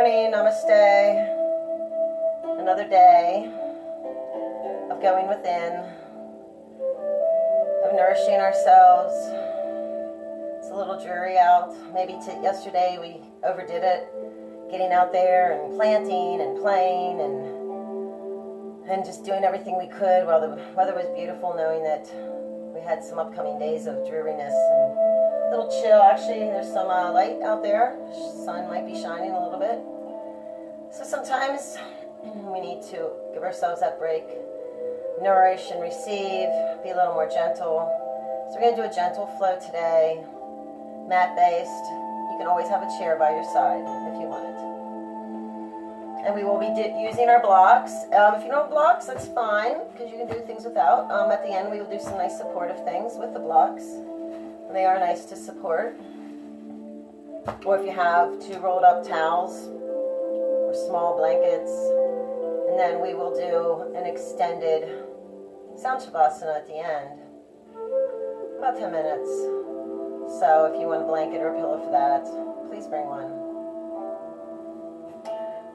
morning, namaste. Another day of going within, of nourishing ourselves. It's a little dreary out. Maybe yesterday we overdid it, getting out there and planting and playing and just doing everything we could while the weather was beautiful, knowing that we had some upcoming days of dreariness and a little chill. Actually, there's some light out there. Sun might be shining a little bit. So sometimes we need to give ourselves that break, nourish and receive, be a little more gentle. So we're going to do a gentle flow today, mat-based. You can always have a chair by your side if you want it. And we will be using our blocks. If you don't have blocks, that's fine, because you can do things without. At the end, we will do some nice supportive things with the blocks. And they are nice to support. Or if you have two rolled up towels or small blankets. And then we will do an extended savasana at the end. About 10 minutes. So if you want a blanket or a pillow for that, please bring one.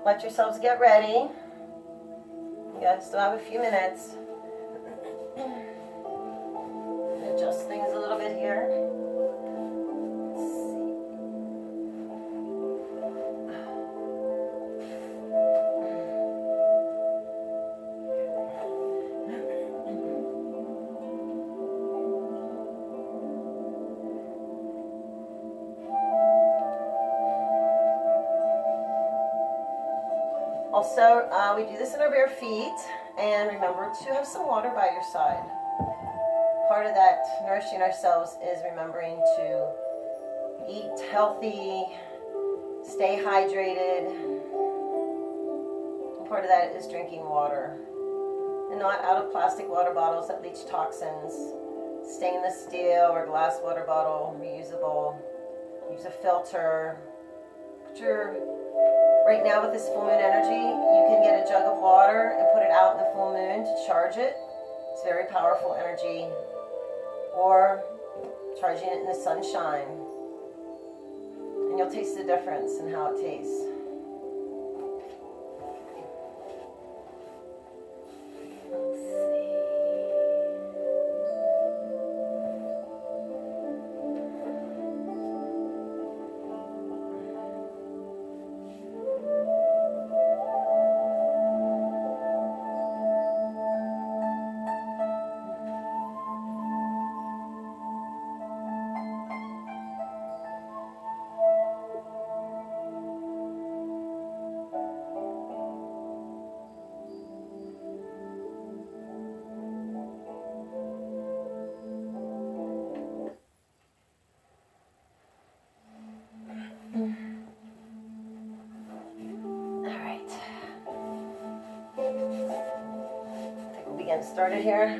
Let yourselves get ready. You guys still have a few minutes. Adjust things a little bit here. Let's see. Also, we do this in our bare feet, and remember to have some water by your side. Part of that nourishing ourselves is remembering to eat healthy, stay hydrated. And part of that is drinking water, and not out of plastic water bottles that leach toxins. Stainless steel or glass water bottle, reusable. Use a filter. Right now with this full moon energy, you can get a jug of water and put it out in the full moon to charge it. It's very powerful energy. Or charging it in the sunshine. And you'll taste the difference in how it tastes. Get started here.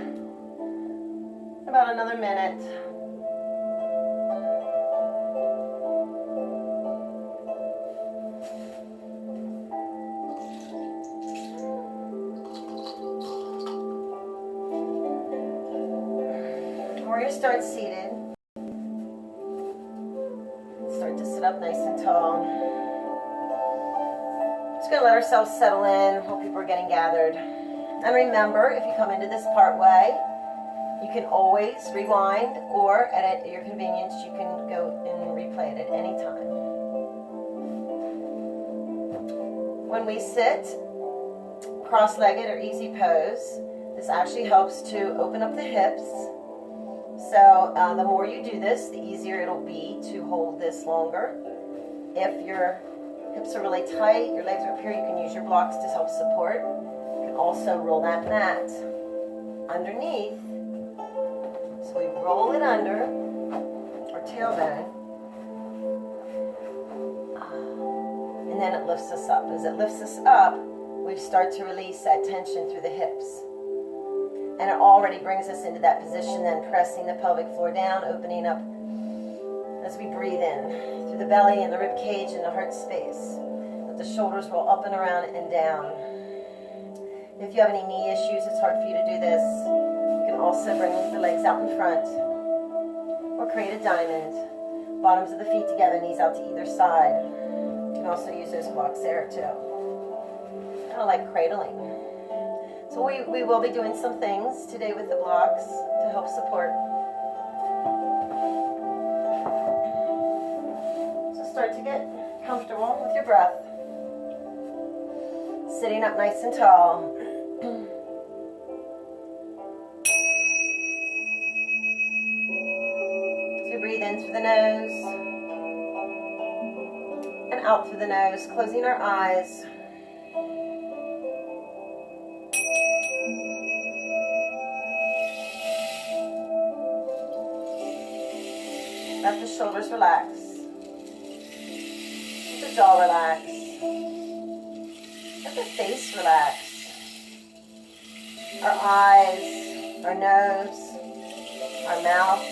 About another minute. We're going to start seated. Start to sit up nice and tall. Just going to let ourselves settle in. Hope people are getting gathered. And remember, if you come into this part way, you can always rewind, or at your convenience, you can go and replay it at any time. When we sit cross-legged or easy pose, this actually helps to open up the hips. So the more you do this, the easier it'll be to hold this longer. If your hips are really tight, your legs are up here, you can use your blocks to help support. Also roll that mat underneath. So we roll it under our tailbone. And then it lifts us up. As it lifts us up, we start to release that tension through the hips. And it already brings us into that position, then pressing the pelvic floor down, opening up as we breathe in through the belly and the rib cage and the heart space. Let the shoulders roll up and around and down. If you have any knee issues, it's hard for you to do this. You can also bring the legs out in front or create a diamond. Bottoms of the feet together, knees out to either side. You can also use those blocks there too. Kind of like cradling. So we will be doing some things today with the blocks to help support. So start to get comfortable with your breath. Sitting up nice and tall. So breathe in through the nose and out through the nose, closing our eyes. Let the shoulders relax. Let the jaw relax. Let the face relax. Our eyes, our nose, our mouth,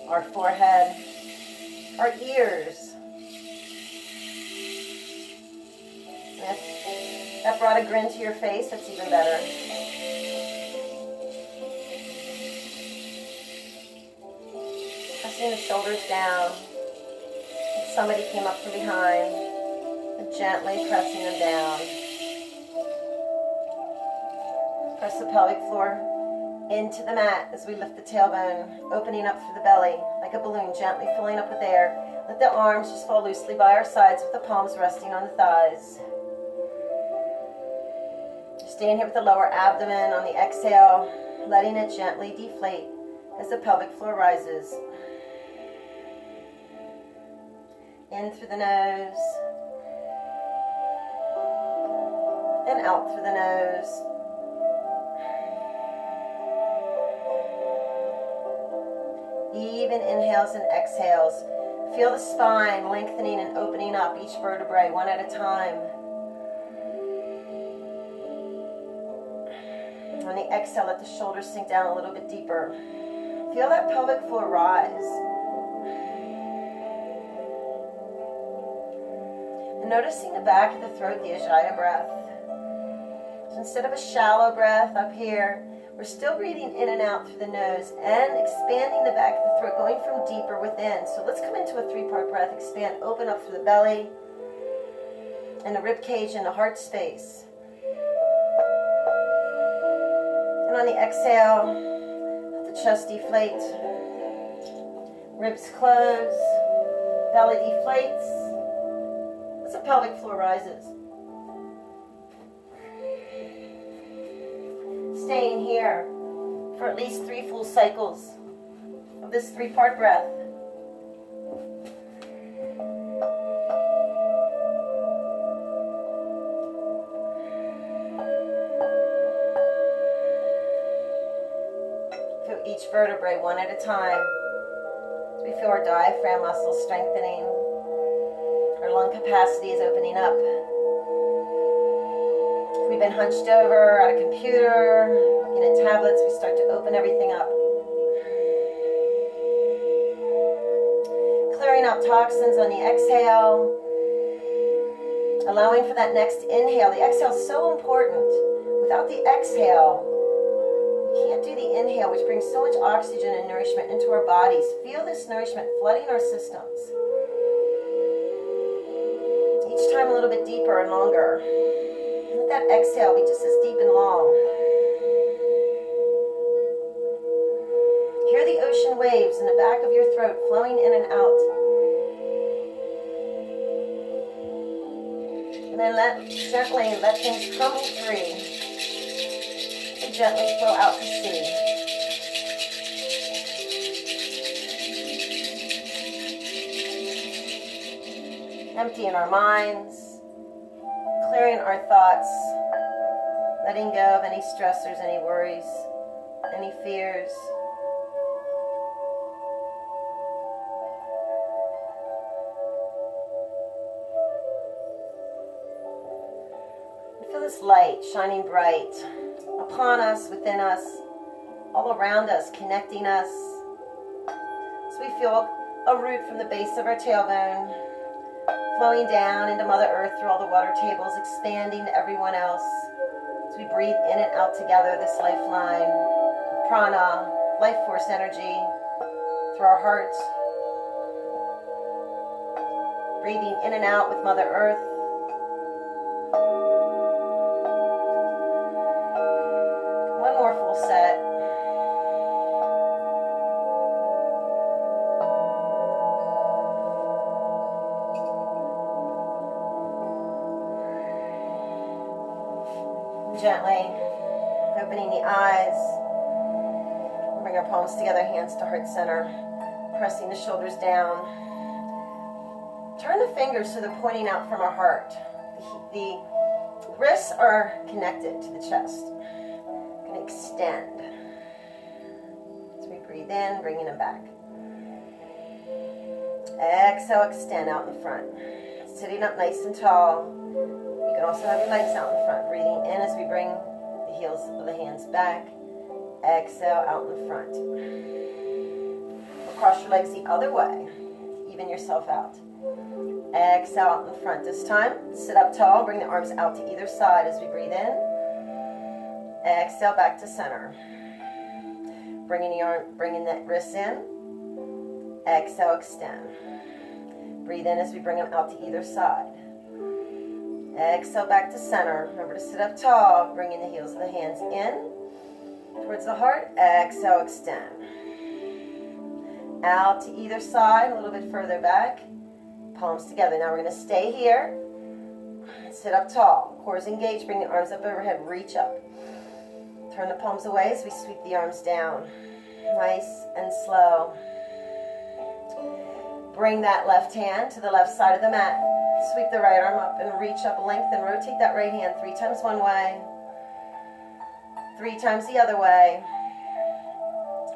our forehead, our ears. And if that brought a grin to your face, that's even better. Pressing the shoulders down. If somebody came up from behind, and gently pressing them down. Press the pelvic floor into the mat as we lift the tailbone, opening up through the belly like a balloon, gently filling up with air. Let the arms just fall loosely by our sides with the palms resting on the thighs. Staying here with the lower abdomen on the exhale, letting it gently deflate as the pelvic floor rises. In through the nose and out through the nose. Even inhales and exhales. Feel the spine lengthening and opening up each vertebrae one at a time. On the exhale, let the shoulders sink down a little bit deeper. Feel that pelvic floor rise. And noticing the back of the throat, the Ujjayi breath. So instead of a shallow breath up here, we're still breathing in and out through the nose and expanding the back of the throat, going from deeper within. So let's come into a 3-part breath. Expand, open up through the belly and the rib cage and the heart space. And on the exhale, let the chest deflate, ribs close, belly deflates, as the pelvic floor rises. Staying here for at least 3 full cycles of this 3-part breath. Feel each vertebrae one at a time. As we feel our diaphragm muscles strengthening. Our lung capacity is opening up. If we've been hunched over at a computer, looking at tablets, we start to open everything up. Clearing out toxins on the exhale. Allowing for that next inhale. The exhale is so important. Without the exhale, we can't do the inhale, which brings so much oxygen and nourishment into our bodies. Feel this nourishment flooding our systems. Each time a little bit deeper and longer. Let that exhale be just as deep and long. Hear the ocean waves in the back of your throat flowing in and out. And then gently let things crumble free. And gently flow out to sea. Emptying our minds. Clearing our thoughts, letting go of any stressors, any worries, any fears. And feel this light shining bright upon us, within us, all around us, connecting us. So we feel a root from the base of our tailbone, flowing down into Mother Earth through all the water tables, expanding to everyone else. As we breathe in and out together, this lifeline, prana, life force energy, through our hearts. Breathing in and out with Mother Earth. One more full set. Gently opening the eyes. Bring our palms together, hands to heart center. Pressing the shoulders down. Turn the fingers so they're pointing out from our heart. The wrists are connected to the chest. Going to extend. As we breathe in, bringing them back. Exhale, extend out in front. Sitting up nice and tall. You can also have your legs out in front. Breathing in as we bring the heels of the hands back. Exhale, out in front. Cross your legs the other way. Even yourself out. Exhale out in front. This time, sit up tall. Bring the arms out to either side as we breathe in. Exhale back to center. Bringing the wrists in. Exhale, extend. Breathe in as we bring them out to either side. Exhale back to center. Remember to sit up tall. Bringing the heels of the hands in towards the heart. Exhale, extend. Out to either side, a little bit further back. Palms together. Now we're going to stay here. Sit up tall. Core is engaged. Bring the arms up overhead. Reach up. Turn the palms away as we sweep the arms down. Nice and slow. Bring that left hand to the left side of the mat. Sweep the right arm up and reach up, lengthen. Rotate that right hand 3 times one way. 3 times the other way.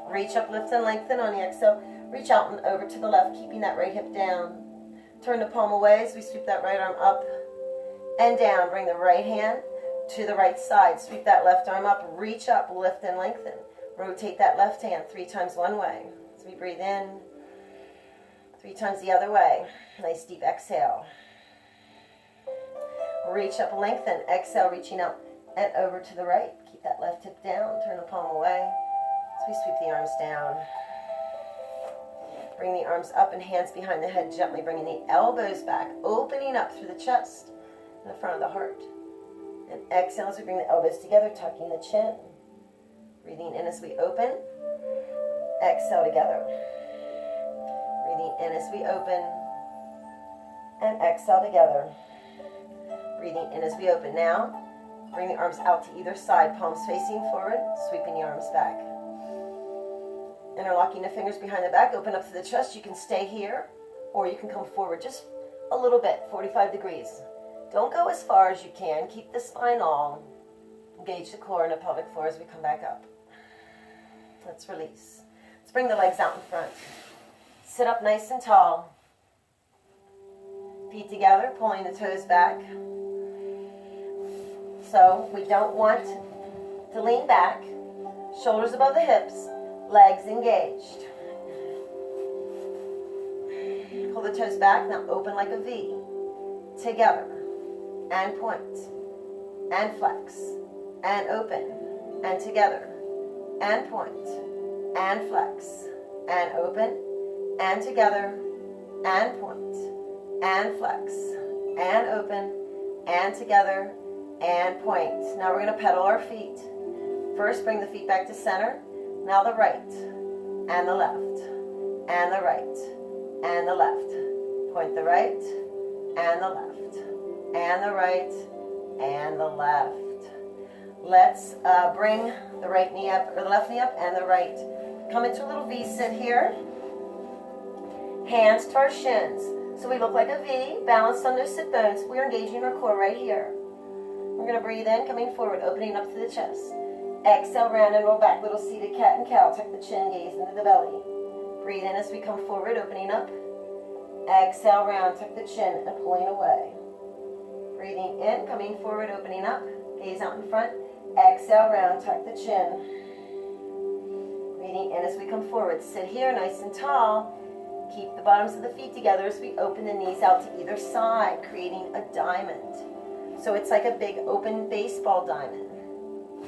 Reach up, lift and lengthen on the exhale. Reach out and over to the left, keeping that right hip down. Turn the palm away as we sweep that right arm up and down. Bring the right hand to the right side. Sweep that left arm up, reach up, lift and lengthen. Rotate that left hand 3 times one way. As we breathe in, 3 times the other way. Nice deep exhale. Reach up, lengthen. Exhale, reaching up and over to the right. Keep that left hip down. Turn the palm away as we sweep the arms down. Bring the arms up and hands behind the head, gently bringing the elbows back, opening up through the chest and the front of the heart. And exhale as we bring the elbows together, tucking the chin. Breathing in as we open. Exhale together. Breathing in as we open. And exhale together. Breathing in as we open now. Bring the arms out to either side, palms facing forward, sweeping the arms back. Interlocking the fingers behind the back, open up to the chest. You can stay here, or you can come forward just a little bit, 45 degrees. Don't go as far as you can. Keep the spine long. Engage the core and the pelvic floor as we come back up. Let's release. Let's bring the legs out in front. Sit up nice and tall. Feet together, pulling the toes back. So we don't want to lean back. Shoulders above the hips. Legs engaged. Pull the toes back. Now open like a V. Together. And point. And flex. And open. And together. And point. And flex. And open. And together. And point. And flex. And open. And together. And point. Now we're going to pedal our feet. First, bring the feet back to center. Now the right, and the left, and the right, and the left. Point the right, and the left, and the right, and the left. Let's bring the right knee up, or the left knee up, and the right. Come into a little V sit here. Hands to our shins. So we look like a V, balanced on those sit bones. We're engaging our core right here. We're going to breathe in, coming forward, opening up to the chest. Exhale, round and roll back, little seated cat and cow. Tuck the chin, gaze into the belly. Breathe in as we come forward, opening up. Exhale, round, tuck the chin and pulling away. Breathing in, coming forward, opening up. Gaze out in front. Exhale, round, tuck the chin. Breathing in as we come forward. Sit here, nice and tall. Keep the bottoms of the feet together as we open the knees out to either side, creating a diamond. So it's like a big open baseball diamond.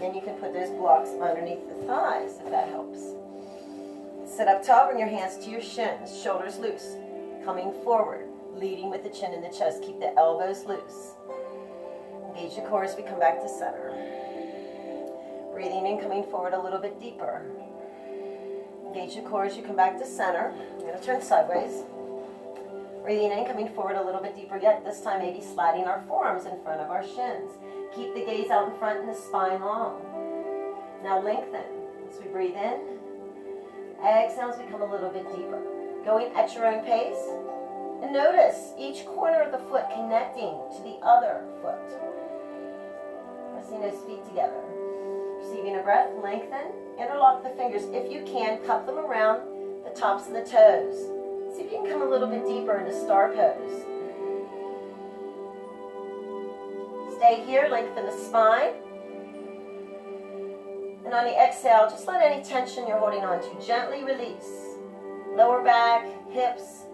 And you can put those blocks underneath the thighs if that helps. Sit up tall, bring your hands to your shins, shoulders loose. Coming forward, Leading with the chin in the chest. Keep the elbows loose. Engage your core as we come back to center. Breathing in, coming forward a little bit deeper. Engage your core as you come back to center. I'm going to turn sideways. Breathing in, coming forward a little bit deeper yet. This time maybe sliding our forearms in front of our shins. Keep the gaze out in front and the spine long. Now lengthen as we breathe in. Exhale as we come a little bit deeper. Going at your own pace. And notice each corner of the foot connecting to the other foot. Pressing those feet together. Receiving a breath, lengthen, interlock the fingers. If you can, cup them around the tops of the toes. See if you can come a little bit deeper into star pose. Stay here, lengthen the spine. And on the exhale, just let any tension you're holding on to gently release. Lower back, hips.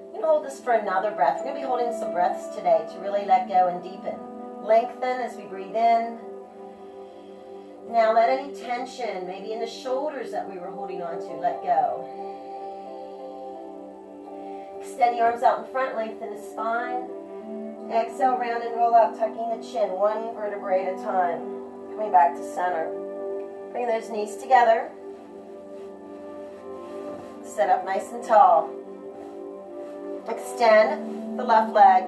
We're going to hold this for another breath. We're going to be holding some breaths today to really let go and deepen. Lengthen as we breathe in. Now let any tension, maybe in the shoulders that we were holding on to, let go. Extend the arms out in front, lengthen the spine. Exhale, round and roll out, tucking the chin, one vertebrae at a time. Coming back to center. Bring those knees together. Sit up nice and tall. Extend the left leg.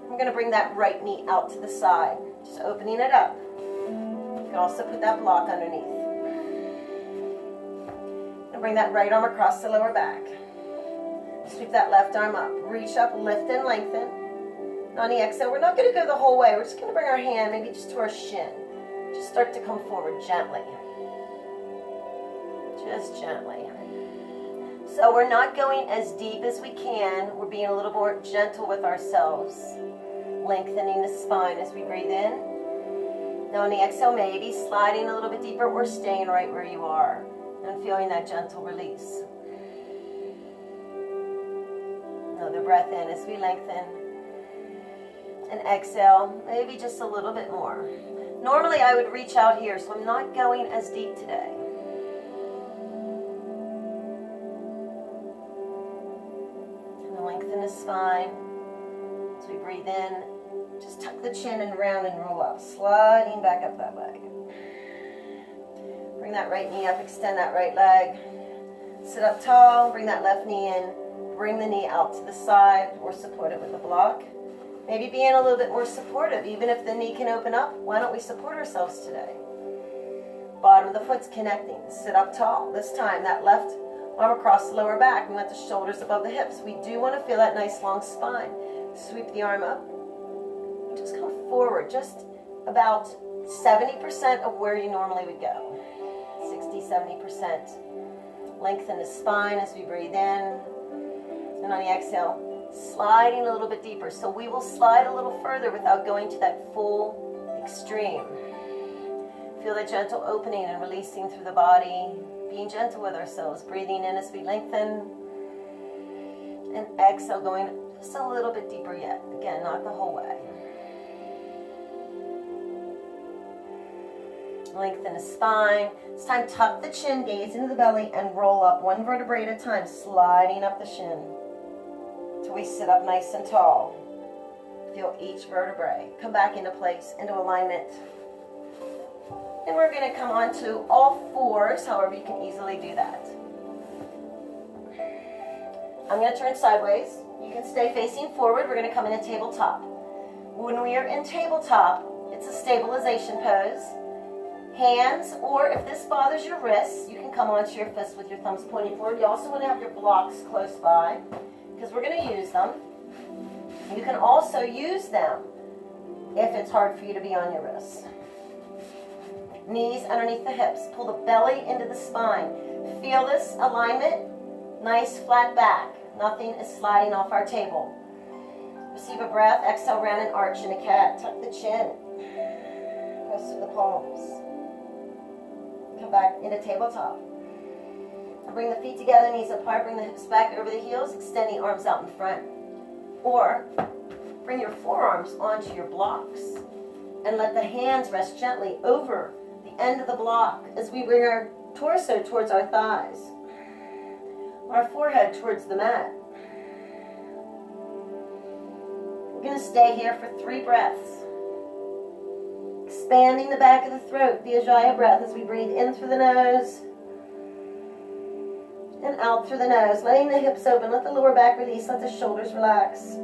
I'm going to bring that right knee out to the side, just opening it up. You can also put that block underneath. And bring that right arm across the lower back. Sweep that left arm up. Reach up, lift and lengthen. And on the exhale, we're not going to go the whole way. We're just going to bring our hand maybe just to our shin. Just start to come forward gently. Just gently. So we're not going as deep as we can. We're being a little more gentle with ourselves. Lengthening the spine as we breathe in. Now on the exhale, maybe sliding a little bit deeper or staying right where you are and feeling that gentle release. Another breath in as we lengthen. And exhale, maybe just a little bit more. Normally I would reach out here, so I'm not going as deep today. And lengthen the spine as we breathe in. Just tuck the chin and round and roll up, sliding back up that leg. Bring that right knee up, extend that right leg. Sit up tall, bring that left knee in, bring the knee out to the side or support it with a block. Maybe being a little bit more supportive, even if the knee can open up, why don't we support ourselves today? Bottom of the foot's connecting, sit up tall. This time, that left arm across the lower back. We want the shoulders above the hips. We do want to feel that nice long spine. Sweep the arm up. Just come forward, just about 70% of where you normally would go. 60-70%. Lengthen the spine as we breathe in. And on the exhale, sliding a little bit deeper. So we will slide a little further without going to that full extreme. Feel the gentle opening and releasing through the body. Being gentle with ourselves. Breathing in as we lengthen. And exhale, going just a little bit deeper yet. Again, not the whole way. Lengthen the spine. This time, tuck the chin, gaze into the belly, and roll up one vertebrae at a time, sliding up the shin till we sit up nice and tall. Feel each vertebrae come back into place, into alignment. And we're going to come onto all fours, however you can easily do that. I'm going to turn sideways. You can stay facing forward. We're going to come into tabletop. When we are in tabletop, it's a stabilization pose. Hands, or if this bothers your wrists, you can come onto your fists with your thumbs pointing forward. You also want to have your blocks close by because we're going to use them. You can also use them if it's hard for you to be on your wrists. Knees underneath the hips. Pull the belly into the spine. Feel this alignment. Nice flat back. Nothing is sliding off our table. Receive a breath. Exhale, round and arch in a cat. Tuck the chin. Press through the palms. Come back into tabletop. And bring the feet together, knees apart. Bring the hips back over the heels. Extend the arms out in front. Or bring your forearms onto your blocks. And let the hands rest gently over the end of the block as we bring our torso towards our thighs. our forehead towards the mat. We're going to stay here for 3 breaths. Expanding the back of the throat, the Ujjayi breath as we breathe in through the nose and out through the nose. Letting the hips open, let the lower back release, let the shoulders relax.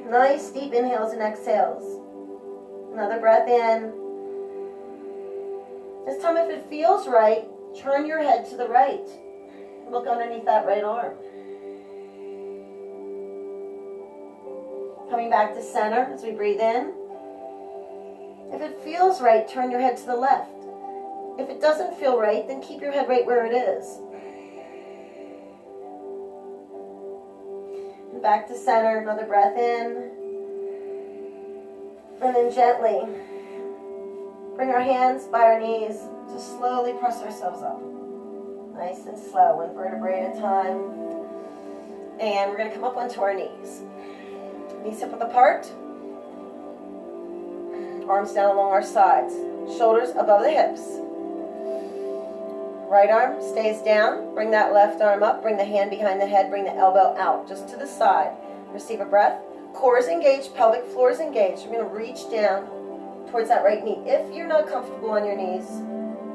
Nice deep inhales and exhales. Another breath in. This time, if it feels right, turn your head to the right. Look underneath that right arm. Coming back to center as we breathe in. If it feels right, turn your head to the left. If it doesn't feel right, then keep your head right where it is. And back to center, another breath in. And then gently bring our hands by our knees. Just slowly press ourselves up. Nice and slow, 1 vertebrae at a time. And we're going to come up onto our knees. Knees hip width apart. Arms down along our sides. Shoulders above the hips. Right arm stays down. Bring that left arm up. Bring the hand behind the head. Bring the elbow out, just to the side. Receive a breath. Core is engaged. Pelvic floor is engaged. We're going to reach down towards that right knee. If you're not comfortable on your knees,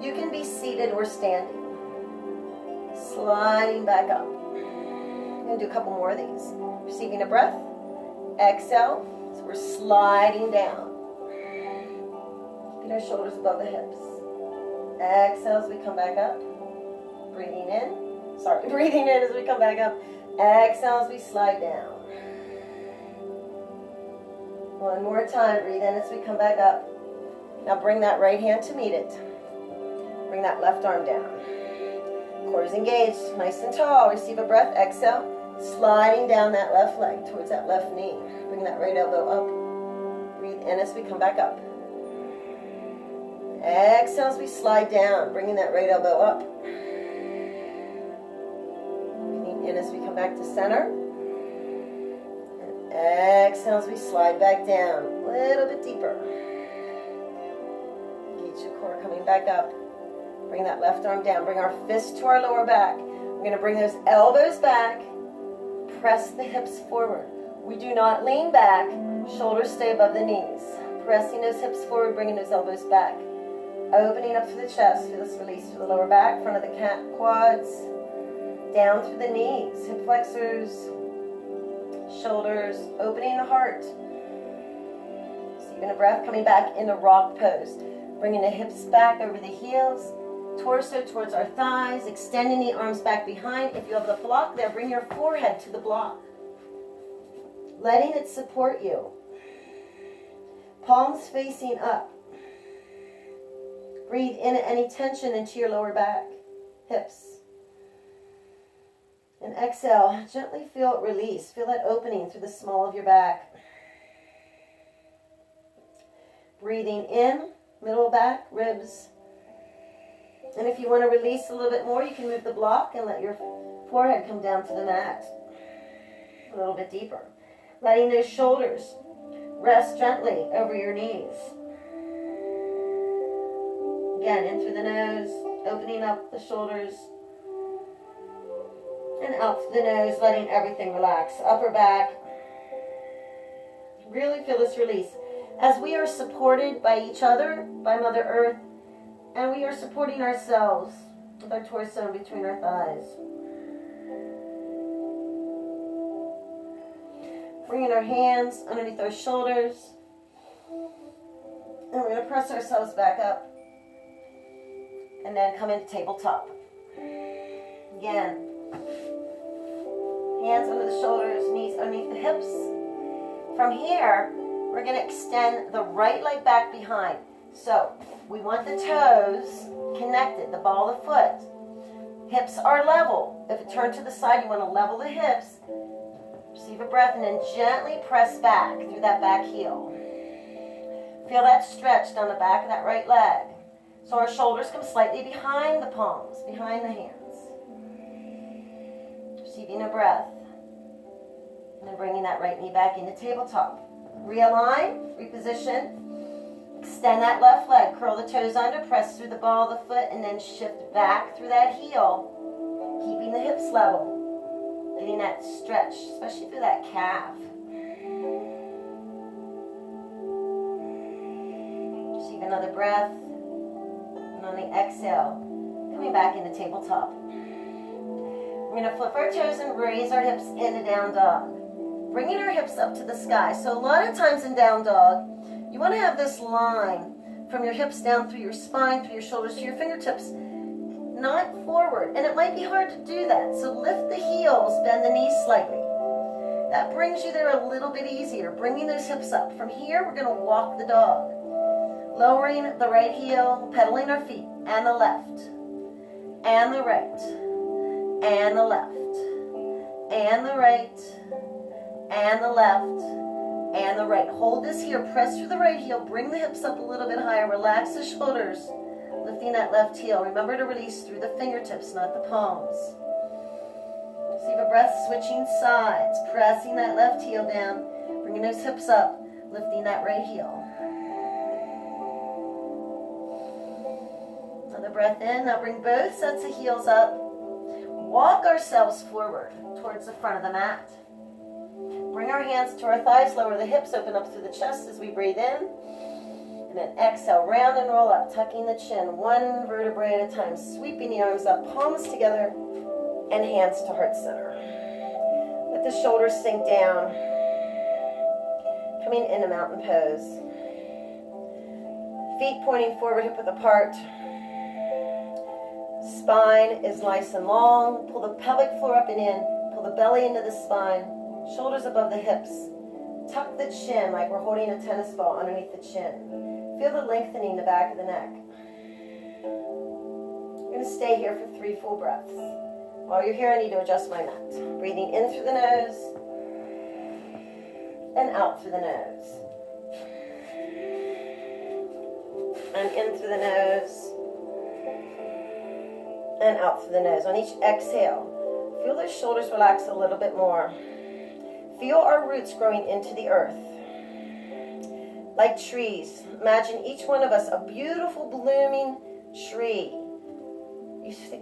you can be seated or standing. Sliding back up. I'm going to do a couple more of these. Receiving a breath. Exhale. So we're sliding down. Keeping our shoulders above the hips. Exhale as we come back up. Breathing in. Breathing in as we come back up. Exhale as we slide down. One more time. Breathe in as we come back up. Now bring that right hand to meet it. Bring that left arm down. Core is engaged, nice and tall. Receive a breath, exhale. Sliding down that left leg towards that left knee. Bring that right elbow up. Breathe in as we come back up. Exhale as we slide down, bringing that right elbow up. Breathing in as we come back to center. And exhale as we slide back down, a little bit deeper. Engage your core, coming back up. Bring that left arm down. Bring our fist to our lower back. We're going to bring those elbows back. Press the hips forward. We do not lean back. Shoulders stay above the knees. Pressing those hips forward, bringing those elbows back. Opening up through the chest. Feel this release through the lower back, front of the quads. Down through the knees. Hip flexors. Shoulders. Opening the heart. Receiving a breath. Coming back in the rock pose. Bringing the hips back over the heels. Torso towards our thighs, extending the arms back behind. If you have the block there, bring your forehead to the block. Letting it support you. Palms facing up. Breathe in any tension into your lower back, hips. And exhale, gently feel it release. Feel that opening through the small of your back. Breathing in, middle back, ribs. And if you want to release a little bit more, you can move the block and let your forehead come down to the mat. A little bit deeper. Letting those shoulders rest gently over your knees. Again, in through the nose, opening up the shoulders. And out through the nose, letting everything relax. Upper back. Really feel this release. As we are supported by each other, by Mother Earth, and we are supporting ourselves with our torso between our thighs. Bringing our hands underneath our shoulders. And we're going to press ourselves back up. And then come into tabletop. Again. Hands under the shoulders, knees underneath the hips. From here, we're going to extend the right leg back behind. So, we want the toes connected, the ball of the foot. Hips are level. If it turns to the side, you want to level the hips. Receive a breath and then gently press back through that back heel. Feel that stretch down the back of that right leg. So our shoulders come slightly behind the palms, behind the hands. Receiving a breath. And then bringing that right knee back into tabletop. Realign, reposition. Extend that left leg, curl the toes under, press through the ball of the foot, and then shift back through that heel. Keeping keeping the hips level. Getting that stretch, especially through that calf. Just take another breath. And on the exhale, coming back into tabletop. We're going to flip our toes and raise our hips into down dog. Bringing our hips up to the sky. So a lot of times in down dog, you want to have this line from your hips down through your spine, through your shoulders, to your fingertips, not forward. And it might be hard to do that. So lift the heels, bend the knees slightly. That brings you there a little bit easier. Bringing those hips up. From here, we're going to walk the dog. Lowering the right heel, pedaling our feet, and the left, and the right, and the left, and the right, and the left, and the right. Hold this here. Press through the right heel. Bring the hips up a little bit higher. Relax the shoulders. Lifting that left heel. Remember to release through the fingertips, not the palms. Receive a breath, switching sides. Pressing that left heel down. Bringing those hips up. Lifting that right heel. Another breath in. Now bring both sets of heels up. Walk ourselves forward towards the front of the mat. Bring our hands to our thighs. Lower the hips. Open up through the chest as we breathe in. And then exhale, round and roll up, tucking the chin, one vertebrae at a time, sweeping the arms up, palms together, and hands to heart center. Let the shoulders sink down, coming into mountain pose. Feet pointing forward, hip width apart. Spine is nice and long. Pull the pelvic floor up and in. Pull the belly into the spine, shoulders above the hips. Tuck the chin like we're holding a tennis ball underneath the chin. Feel the lengthening the back of the neck. I'm going to stay here for 3 full breaths. While you're here, I need to adjust my mat. Breathing in through the nose and out through the nose. And in through the nose and out through the nose. On each exhale, feel those shoulders relax a little bit more. Feel our roots growing into the earth. Like trees. Imagine each one of us a beautiful blooming tree.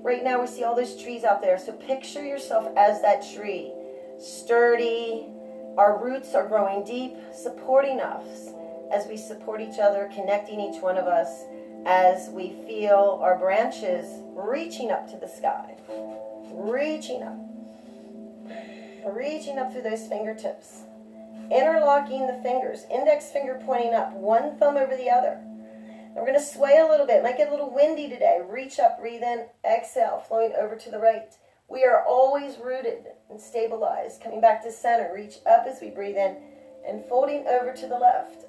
Right now we see all those trees out there. So picture yourself as that tree. Sturdy. Our roots are growing deep, supporting us as we support each other, connecting each one of us as we feel our branches reaching up to the sky. Reaching up. Reaching up through those fingertips. Interlocking the fingers, index finger pointing up, one thumb over the other. And we're going to sway a little bit, might get a little windy today. Reach up, breathe in, exhale, flowing over to the right. We are always rooted and stabilized. Coming back to center, reach up as we breathe in and folding over to the left.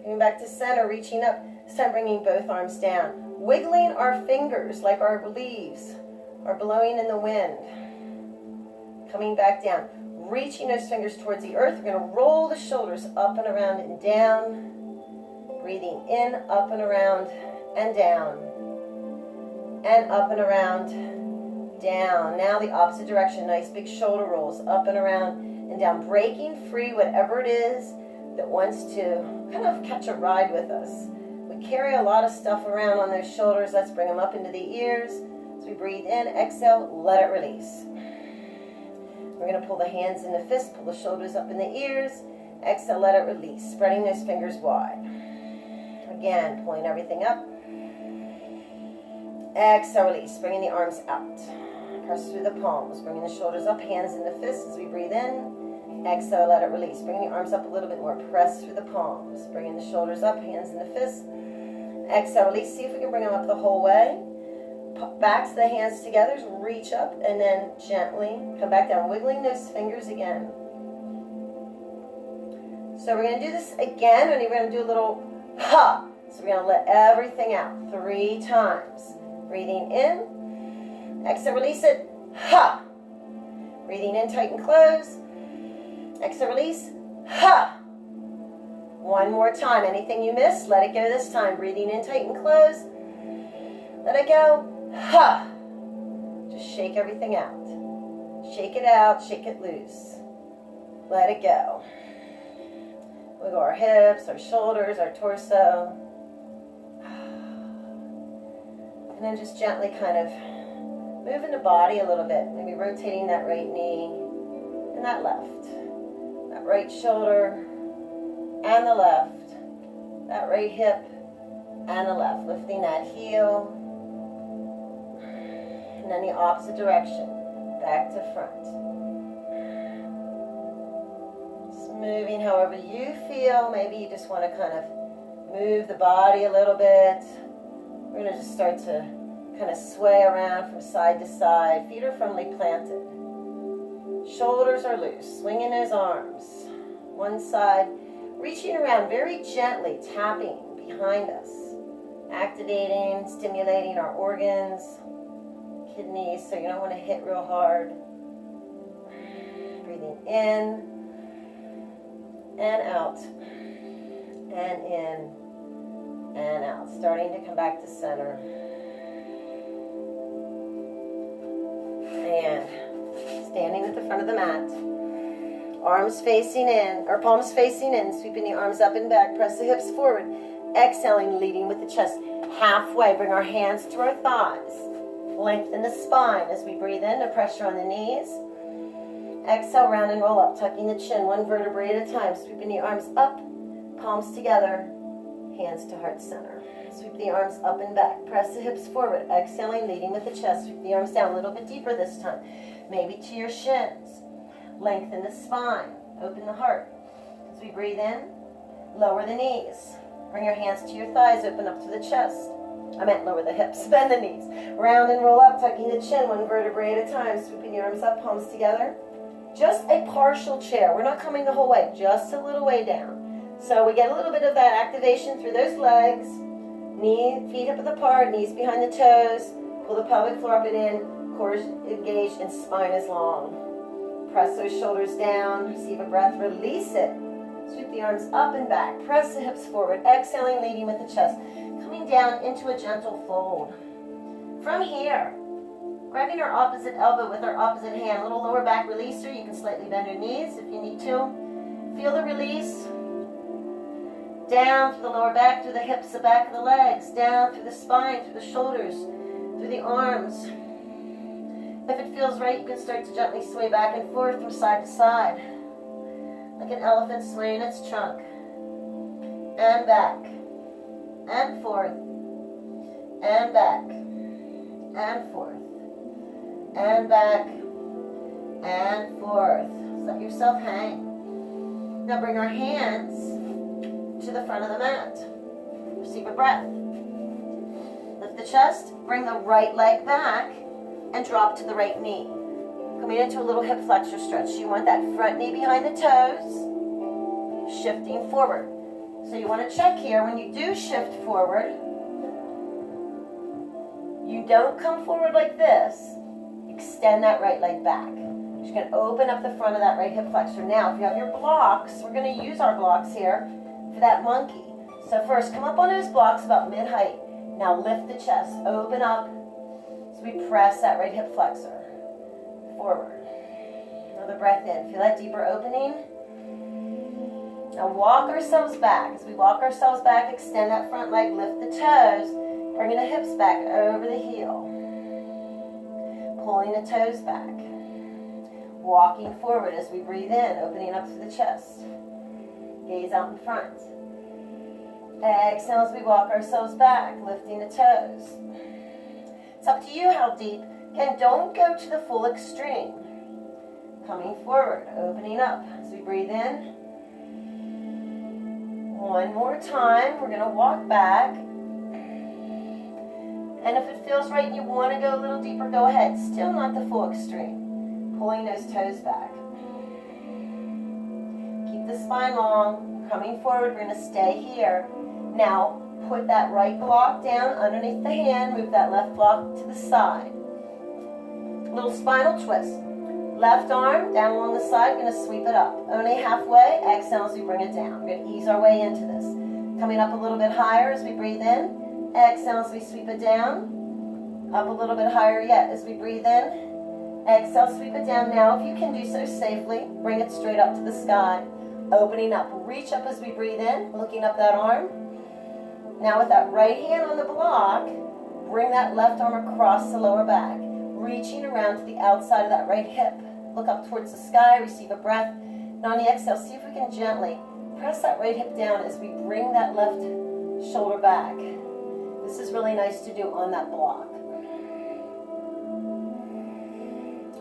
Coming back to center, reaching up, this time bringing both arms down. Wiggling our fingers like our leaves are blowing in the wind. Coming back down. Reaching those fingers towards the earth. We're going to roll the shoulders up and around and down. Breathing in, up and around and down. And up and around, down. Now the opposite direction. Nice big shoulder rolls up and around and down. Breaking free whatever it is that wants to kind of catch a ride with us. We carry a lot of stuff around on those shoulders. Let's bring them up into the ears. As we breathe in, exhale, let it release. We're going to pull the hands into fists, pull the shoulders up in the ears. Exhale, let it release, spreading those fingers wide. Again, pulling everything up. Exhale, release, bringing the arms out. Press through the palms, bringing the shoulders up, hands into fists as we breathe in. Exhale, let it release, bringing the arms up a little bit more. Press through the palms, bringing the shoulders up, hands into fists. Exhale, release. See if we can bring them up the whole way. Backs the hands together, reach up, and then gently come back down, wiggling those fingers again. So we're going to do this again, and we're going to do a little ha. So we're going to let everything out 3 times. Breathing in, exhale, release it, ha. Breathing in, tight and close. Exhale, release, ha. One more time. Anything you missed, let it go this time. Breathing in, tight and close. Let it go. Ha! Just shake everything out. Shake it out, shake it loose. Let it go. Wiggle our hips, our shoulders, our torso. And then just gently kind of moving the body a little bit. Maybe rotating that right knee and that left. That right shoulder and the left. That right hip and the left. Lifting that heel. And then the opposite direction. Back to front. Just moving however you feel. Maybe you just want to kind of move the body a little bit. We're going to just start to kind of sway around from side to side. Feet are firmly planted. Shoulders are loose. Swinging those arms. One side. Reaching around very gently, tapping behind us. Activating, stimulating our organs, kidneys, so you don't want to hit real hard. Breathing in and out. And in and out. Starting to come back to center. And standing at the front of the mat. Arms facing in, or palms facing in, sweeping the arms up and back. Press the hips forward. Exhaling, leading with the chest. Halfway, bring our hands to our thighs. Lengthen the spine as we breathe in, no pressure on the knees. Exhale, round and roll up, tucking the chin, one vertebrae at a time. Sweeping the arms up, palms together, hands to heart center. Sweep the arms up and back. Press the hips forward. Exhaling, leading with the chest. Sweep the arms down a little bit deeper this time. Maybe to your shins. Lengthen the spine. Open the heart. As we breathe in, lower the knees. Bring your hands to your thighs. Open up to the chest. I meant lower the hips. Bend the knees. Round and roll up, tucking the chin, one vertebrae at a time. Sweeping the arms up, palms together. Just a partial chair. We're not coming the whole way. Just a little way down. So we get a little bit of that activation through those legs. Feet hip width apart, knees behind the toes. Pull the pelvic floor up and in. Core is engaged and spine is long. Press those shoulders down. Receive a breath. Release it. Sweep the arms up and back. Press the hips forward. Exhaling, leading with the chest. Coming down into a gentle fold. From here, grabbing our opposite elbow with our opposite hand. Little lower back releaser. You can slightly bend your knees if you need to. Feel the release. Down through the lower back, through the hips, the back of the legs. Down through the spine, through the shoulders, through the arms. If it feels right, you can start to gently sway back and forth from side to side. Like an elephant swaying its trunk. And back. And forth. And back. And forth. And back. And forth. Just let yourself hang. Now bring our hands to the front of the mat. Receive a breath. Lift the chest. Bring the right leg back. And drop to the right knee. Coming into a little hip flexor stretch. You want that front knee behind the toes. Shifting forward. So you want to check here. When you do shift forward, you don't come forward like this. Extend that right leg back. You're going to open up the front of that right hip flexor. Now, if you have your blocks, we're going to use our blocks here for that monkey. So first, come up on those blocks about mid-height. Now lift the chest. Open up. So we press that right hip flexor forward. Another breath in. Feel that deeper opening. Now walk ourselves back. As we walk ourselves back, extend that front leg, lift the toes, bringing the hips back over the heel. Pulling the toes back. Walking forward as we breathe in, opening up through the chest. Gaze out in front. Exhale as we walk ourselves back, lifting the toes. It's up to you how deep. Again, don't go to the full extreme. Coming forward, opening up as we breathe in. One more time, we're going to walk back. And if it feels right and you want to go a little deeper, go ahead. Still not the full extreme. Pulling those toes back. Keep the spine long. Coming forward, we're going to stay here. Now, put that right block down underneath the hand. Move that left block to the side. Little spinal twist. Left arm down along the side. We're going to sweep it up. Only halfway. Exhale as we bring it down. We're going to ease our way into this. Coming up a little bit higher as we breathe in. Exhale as we sweep it down. Up a little bit higher yet as we breathe in. Exhale, sweep it down. Now, if you can do so safely, bring it straight up to the sky. Opening up. Reach up as we breathe in. Looking up that arm. Now with that right hand on the block, bring that left arm across the lower back. reaching around to the outside of that right hip. Look up towards the sky, receive a breath. And on the exhale, see if we can gently press that right hip down as we bring that left shoulder back. This is really nice to do on that block.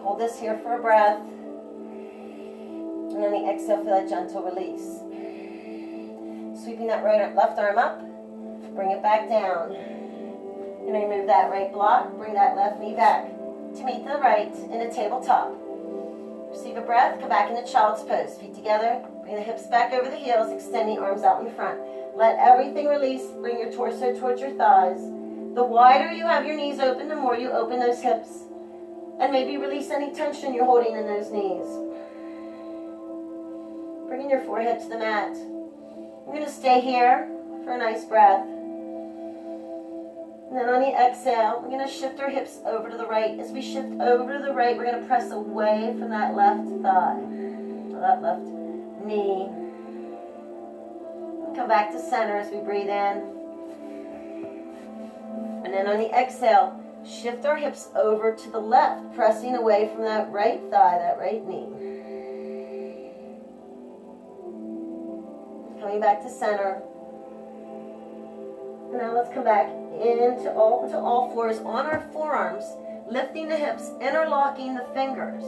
Hold this here for a breath. And on the exhale, feel that gentle release. Sweeping that left arm up, bring it back down. And remove that right block, bring that left knee back to meet the right in a tabletop. Receive a breath, come back into child's pose. Feet together, bring the hips back over the heels, extend the arms out in front. Let everything release, bring your torso towards your thighs. The wider you have your knees open, the more you open those hips. And maybe release any tension you're holding in those knees. Bringing your forehead to the mat. We're going to stay here for a nice breath. And then on the exhale, we're going to shift our hips over to the right. As we shift over to the right, we're going to press away from that left thigh, or that left knee. Come back to center as we breathe in. And then on the exhale, shift our hips over to the left, pressing away from that right thigh, that right knee. Coming back to center. Now let's come back into all fours on our forearms, lifting the hips, interlocking the fingers.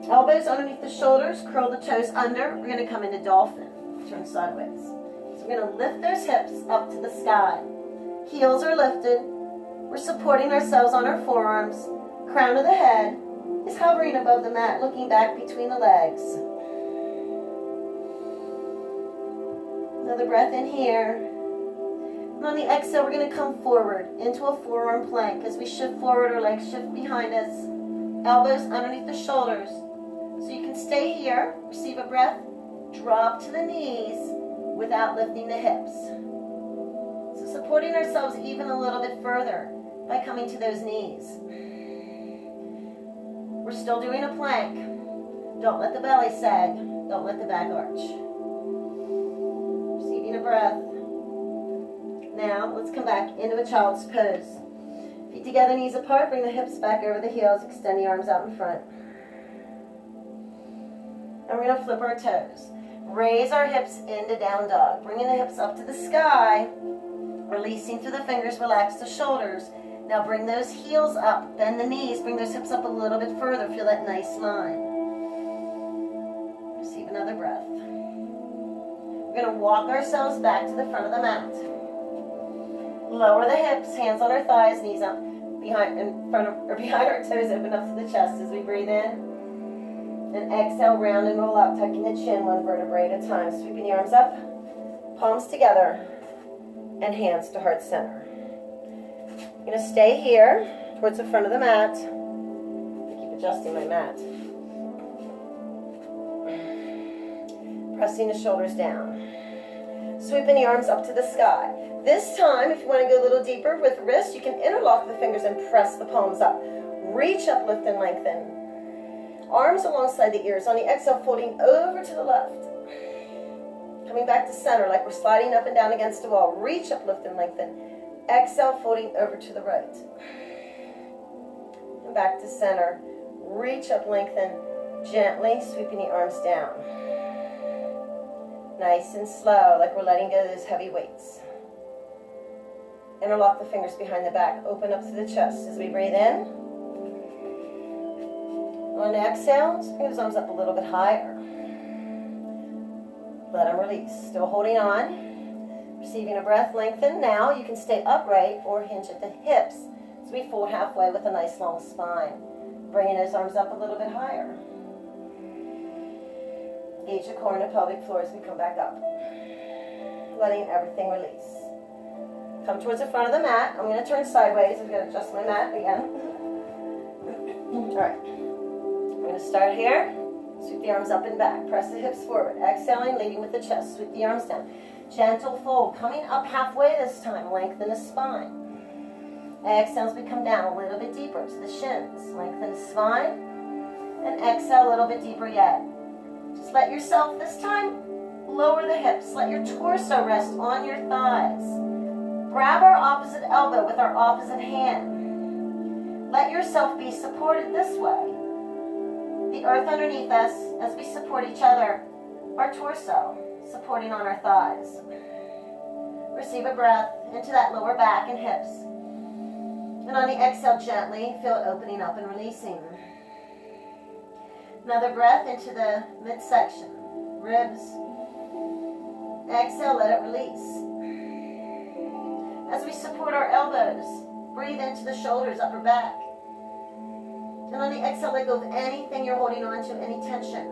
Elbows underneath the shoulders, curl the toes under. We're going to come into dolphin, turn sideways. So we're going to lift those hips up to the sky. Heels are lifted. We're supporting ourselves on our forearms. Crown of the head is hovering above the mat, looking back between the legs. Another breath in here. And on the exhale, we're going to come forward into a forearm plank. As we shift forward, our legs shift behind us. Elbows underneath the shoulders. So you can stay here, receive a breath, drop to the knees without lifting the hips. So supporting ourselves even a little bit further by coming to those knees. We're still doing a plank. Don't let the belly sag. Don't let the back arch. Receiving a breath. Now, let's come back into a child's pose. Feet together, knees apart, bring the hips back over the heels, extend the arms out in front. And we're going to flip our toes. Raise our hips into down dog, bringing the hips up to the sky, releasing through the fingers, relax the shoulders. Now bring those heels up, bend the knees, bring those hips up a little bit further, feel that nice line. Receive another breath. We're going to walk ourselves back to the front of the mat. Lower the hips, hands on our thighs, knees up behind our toes, open up to the chest as we breathe in. And exhale, round and roll up, tucking the chin one vertebrae at a time. Sweeping the arms up, palms together, and hands to heart center. I'm going to stay here towards the front of the mat. I keep adjusting my mat. Pressing the shoulders down. Sweeping the arms up to the sky. This time, if you want to go a little deeper with wrists, you can interlock the fingers and press the palms up. Reach up, lift, and lengthen. Arms alongside the ears. On the exhale, folding over to the left. Coming back to center like we're sliding up and down against a wall. Reach up, lift, and lengthen. Exhale, folding over to the right. And back to center. Reach up, lengthen. Gently sweeping the arms down. Nice and slow, like we're letting go of those heavy weights. Interlock the fingers behind the back. Open up to the chest as we breathe in. On the exhale, just bring those arms up a little bit higher. Let them release. Still holding on. Receiving a breath, lengthen. Now you can stay upright or hinge at the hips. So we fold halfway with a nice long spine. Bringing those arms up a little bit higher. Engage the core and the pelvic floor as we come back up. Letting everything release. Come towards the front of the mat. I'm going to turn sideways. I'm going to adjust my mat again. All right. We're going to start here. Sweep the arms up and back. Press the hips forward. Exhaling, leading with the chest. Sweep the arms down. Gentle fold. Coming up halfway this time. Lengthen the spine. Exhale as we come down a little bit deeper to the shins. Lengthen the spine. And exhale a little bit deeper yet. Just let yourself, this time, lower the hips. Let your torso rest on your thighs. Grab our opposite elbow with our opposite hand. Let yourself be supported this way. The earth underneath us as we support each other, our torso supporting on our thighs. Receive a breath into that lower back and hips. And on the exhale, gently feel it opening up and releasing. Another breath into the midsection, ribs. Exhale, let it release. As we support our elbows, breathe into the shoulders, upper back. And on the exhale, let go of anything you're holding on to, any tension.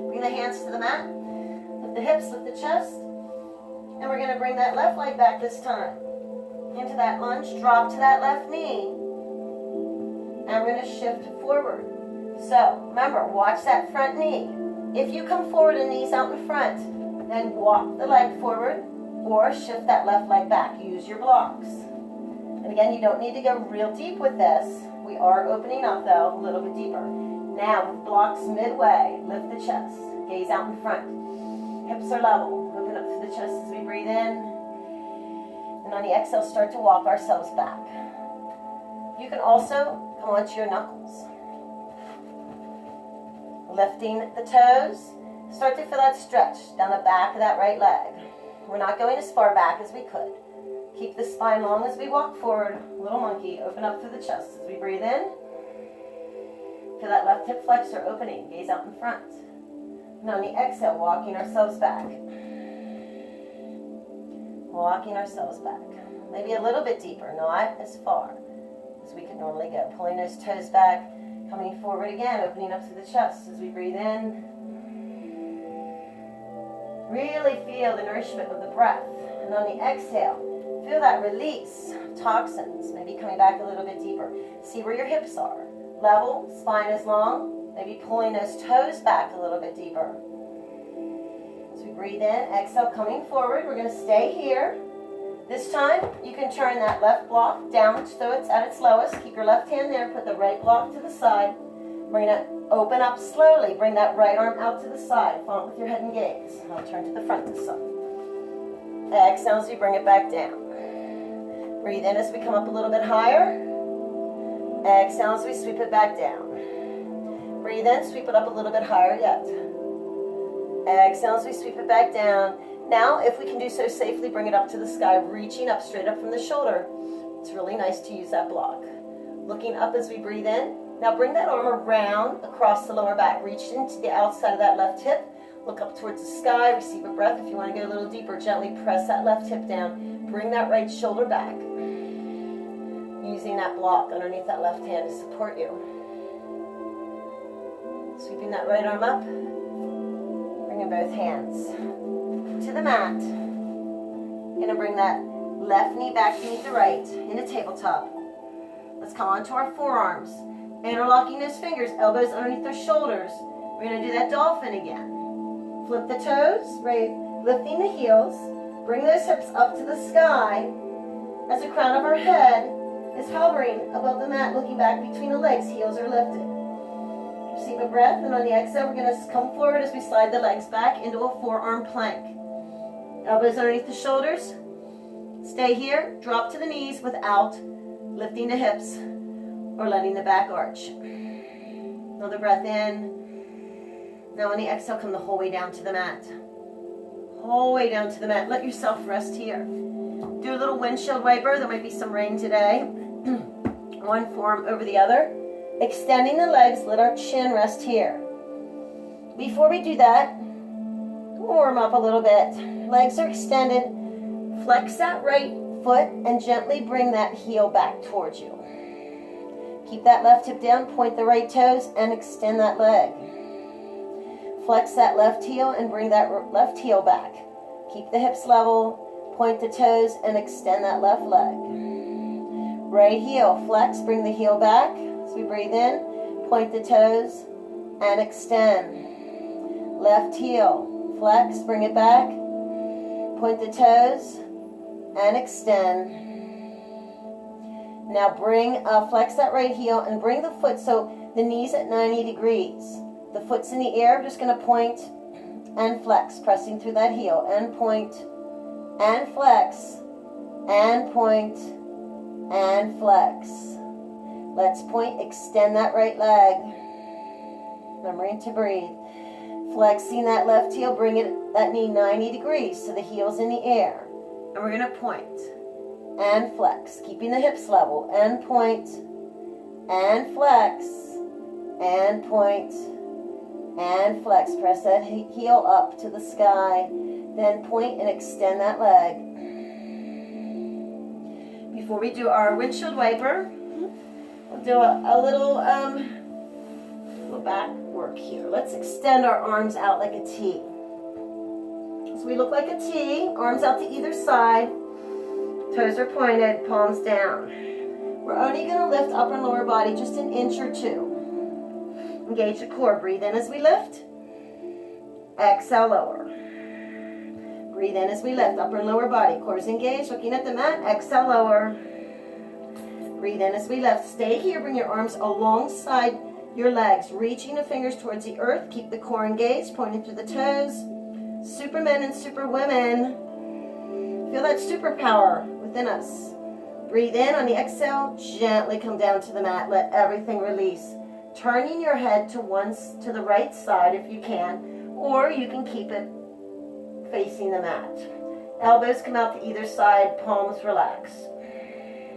Bring the hands to the mat. Lift the hips, lift the chest. And we're going to bring that left leg back this time. Into that lunge, drop to that left knee. And we're going to shift forward. So, remember, watch that front knee. If you come forward and knees out in front, then walk the leg forward or shift that left leg back. Use your blocks. And again, you don't need to go real deep with this. We are opening up, though, a little bit deeper. Now, with blocks midway, lift the chest. Gaze out in front. Hips are level. Open up to the chest as we breathe in. And on the exhale, start to walk ourselves back. You can also come onto your knuckles. Lifting the toes. Start to feel that stretch down the back of that right leg. We're not going as far back as we could. Keep the spine long as we walk forward. Little monkey, open up through the chest as we breathe in. Feel that left hip flexor opening. Gaze out in front. And on the exhale, walking ourselves back. Walking ourselves back. Maybe a little bit deeper, not as far as we could normally go. Pulling those toes back, coming forward again, opening up through the chest as we breathe in. Really feel the nourishment of the breath. And on the exhale, feel that release of toxins, maybe coming back a little bit deeper. See where your hips are. Level, spine is long. Maybe pulling those toes back a little bit deeper. As we breathe in, exhale, coming forward. We're going to stay here. This time, you can turn that left block down so it's at its lowest. Keep your left hand there. Put the right block to the side. We're going to open up slowly. Bring that right arm out to the side. Follow it with your head and gaze. I'll turn to the front this side. Exhale as we bring it back down. Breathe in as we come up a little bit higher. Exhale as we sweep it back down. Breathe in, sweep it up a little bit higher yet. Exhale as we sweep it back down. Now, if we can do so safely, bring it up to the sky, reaching up straight up from the shoulder. It's really nice to use that block. Looking up as we breathe in. Now bring that arm around across the lower back. Reach into the outside of that left hip. Look up towards the sky. Receive a breath. If you want to go a little deeper, gently press that left hip down. Bring that right shoulder back. Using that block underneath that left hand to support you. Sweeping that right arm up. Bringing both hands to the mat. Going to bring that left knee back to meet the right in a tabletop. Let's come onto our forearms. Interlocking those fingers, elbows underneath their shoulders. We're going to do that dolphin again. Flip the toes, right, lifting the heels. Bring those hips up to the sky as the crown of our head is hovering above the mat, looking back between the legs. Heels are lifted. Receive a breath, and on the exhale, we're going to come forward as we slide the legs back into a forearm plank. Elbows underneath the shoulders. Stay here. Drop to the knees without lifting the hips or letting the back arch. Another breath in. Now on the exhale, come the whole way down to the mat. Whole way down to the mat. Let yourself rest here. Do a little windshield wiper. There might be some rain today. One forearm over the other. Extending the legs, let our chin rest here. Before we do that, warm up a little bit. Legs are extended. Flex that right foot and gently bring that heel back towards you. Keep that left hip down, point the right toes, and extend that leg. Flex that left heel and bring that left heel back. Keep the hips level, point the toes, and extend that left leg. Right heel, flex, bring the heel back. As we breathe in, point the toes, and extend. Left heel, flex, bring it back. Point the toes, and extend. Now flex that right heel and bring the foot so the knee's at 90 degrees. The foot's in the air. I'm just going to point and flex, pressing through that heel. And point and flex and point and flex. Let's point, extend that right leg. Remembering to breathe. Flexing that left heel, bring that knee 90 degrees so the heel's in the air. And we're going to point and flex, keeping the hips level, and point and flex and point and flex. Press that heel up to the sky, then point and extend that leg. Before we do our windshield wiper, we'll do a little back work here. Let's extend our arms out like a T. So we look like a T, arms out to either side, toes are pointed, palms down. We're only going to lift upper and lower body just an inch or two. Engage the core. Breathe in as we lift. Exhale, lower. Breathe in as we lift, upper and lower body. Core is engaged, looking at the mat. Exhale, lower. Breathe in as we lift. Stay here. Bring your arms alongside your legs, reaching the fingers towards the earth. Keep the core engaged, pointing through the toes. Supermen and superwomen. Feel that superpower within us. Breathe in on the exhale. Gently come down to the mat. Let everything release. Turning your head to the right side if you can, or you can keep it facing the mat. Elbows come out to either side. Palms relax.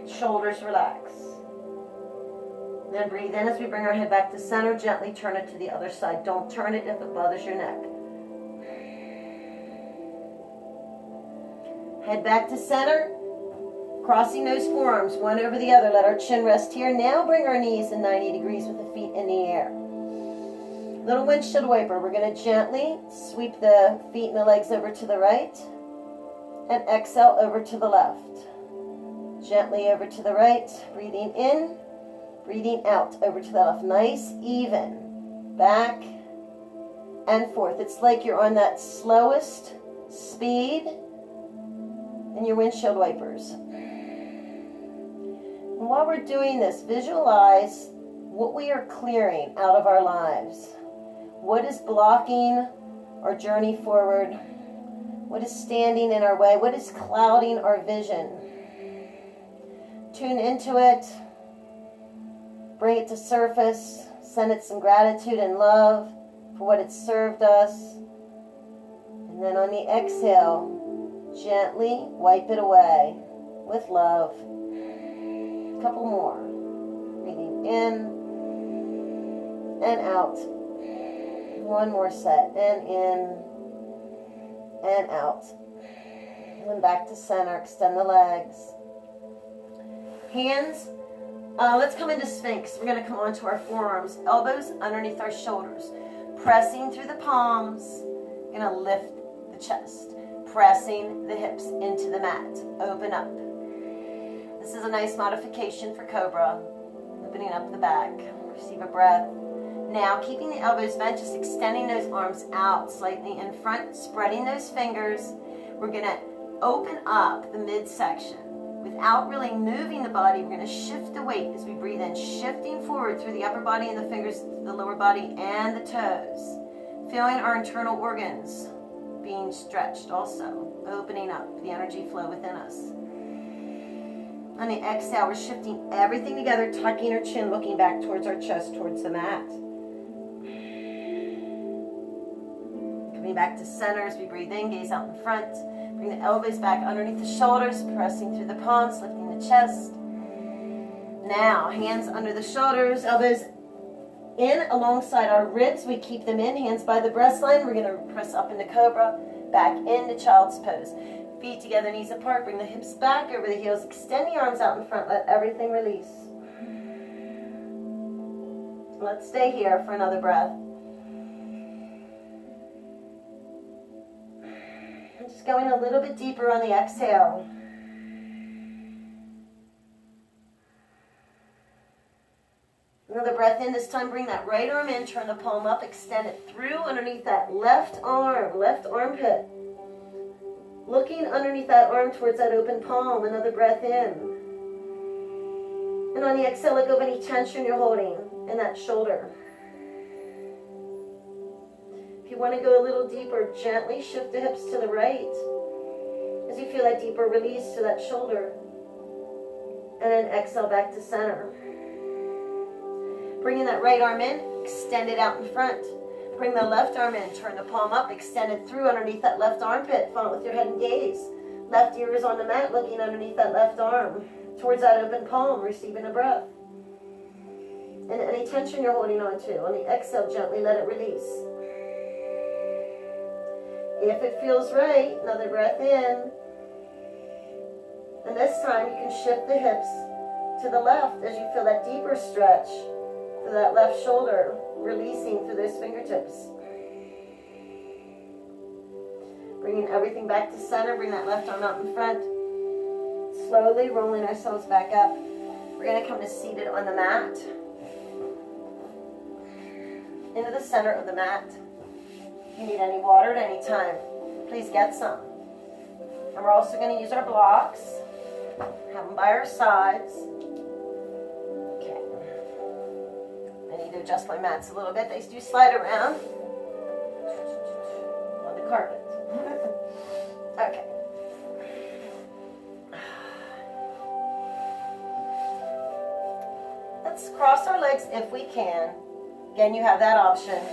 Shoulders relax. Then breathe in as we bring our head back to center. Gently turn it to the other side. Don't turn it if it bothers your neck. Head back to center. Crossing those forearms, one over the other. Let our chin rest here. Now bring our knees in 90 degrees with the feet in the air. Little windshield wiper. We're going to gently sweep the feet and the legs over to the right. And exhale over to the left. Gently over to the right. Breathing in. Breathing out over to the left. Nice, even. Back and forth. It's like you're on that slowest speed in your windshield wipers. And while we're doing this, visualize what we are clearing out of our lives. What is blocking our journey forward? What is standing in our way? What is clouding our vision? Tune into it. Bring it to surface. Send it some gratitude and love for what it's served us. And then on the exhale, gently wipe it away with love. A couple more. Breathing in and out. One more set. And in and out. And back to center. Extend the legs. Hands. Let's come into Sphinx. We're going to come onto our forearms. Elbows underneath our shoulders. Pressing through the palms. Going to lift the chest. Pressing the hips into the mat. Open up. This is a nice modification for Cobra. Opening up the back. Receive a breath. Now, keeping the elbows bent, just extending those arms out slightly in front, spreading those fingers. We're going to open up the midsection. Without really moving the body, we're going to shift the weight as we breathe in, shifting forward through the upper body and the fingers, the lower body and the toes. Feeling our internal organs being stretched also, opening up the energy flow within us. On the exhale, we're shifting everything together, tucking our chin, looking back towards our chest, towards the mat. Coming back to center as we breathe in, gaze out in front. Bring the elbows back underneath the shoulders, pressing through the palms, lifting the chest. Now, hands under the shoulders, elbows in alongside our ribs. We keep them in, hands by the breastline. We're going to press up into Cobra, back into Child's Pose. Feet together, knees apart. Bring the hips back over the heels. Extend the arms out in front. Let everything release. Let's stay here for another breath. And just going a little bit deeper on the exhale. Another breath in. This time bring that right arm in. Turn the palm up. Extend it through underneath that left arm, left armpit. Looking underneath that arm towards that open palm. Another breath in. And on the exhale, let go of any tension you're holding in that shoulder. If you want to go a little deeper, gently shift the hips to the right as you feel that deeper release to that shoulder. And then exhale back to center. Bringing that right arm in, extend it out in front. Bring the left arm in, turn the palm up, extend it through underneath that left armpit. Follow it with your head and gaze. Left ear is on the mat, looking underneath that left arm, towards that open palm, receiving a breath. And any tension you're holding on to, on the exhale, gently let it release. If it feels right, another breath in. And this time you can shift the hips to the left as you feel that deeper stretch through that left shoulder, releasing through those fingertips. Bringing everything back to center, bring that left arm out in front. Slowly rolling ourselves back up. We're going to come to seated on the mat. Into the center of the mat. If you need any water at any time, please get some. And we're also going to use our blocks. Have them by our sides. Okay. I need to adjust my mats a little bit. They do slide around on the carpet. Okay. Let's cross our legs if we can. Again, you have that option.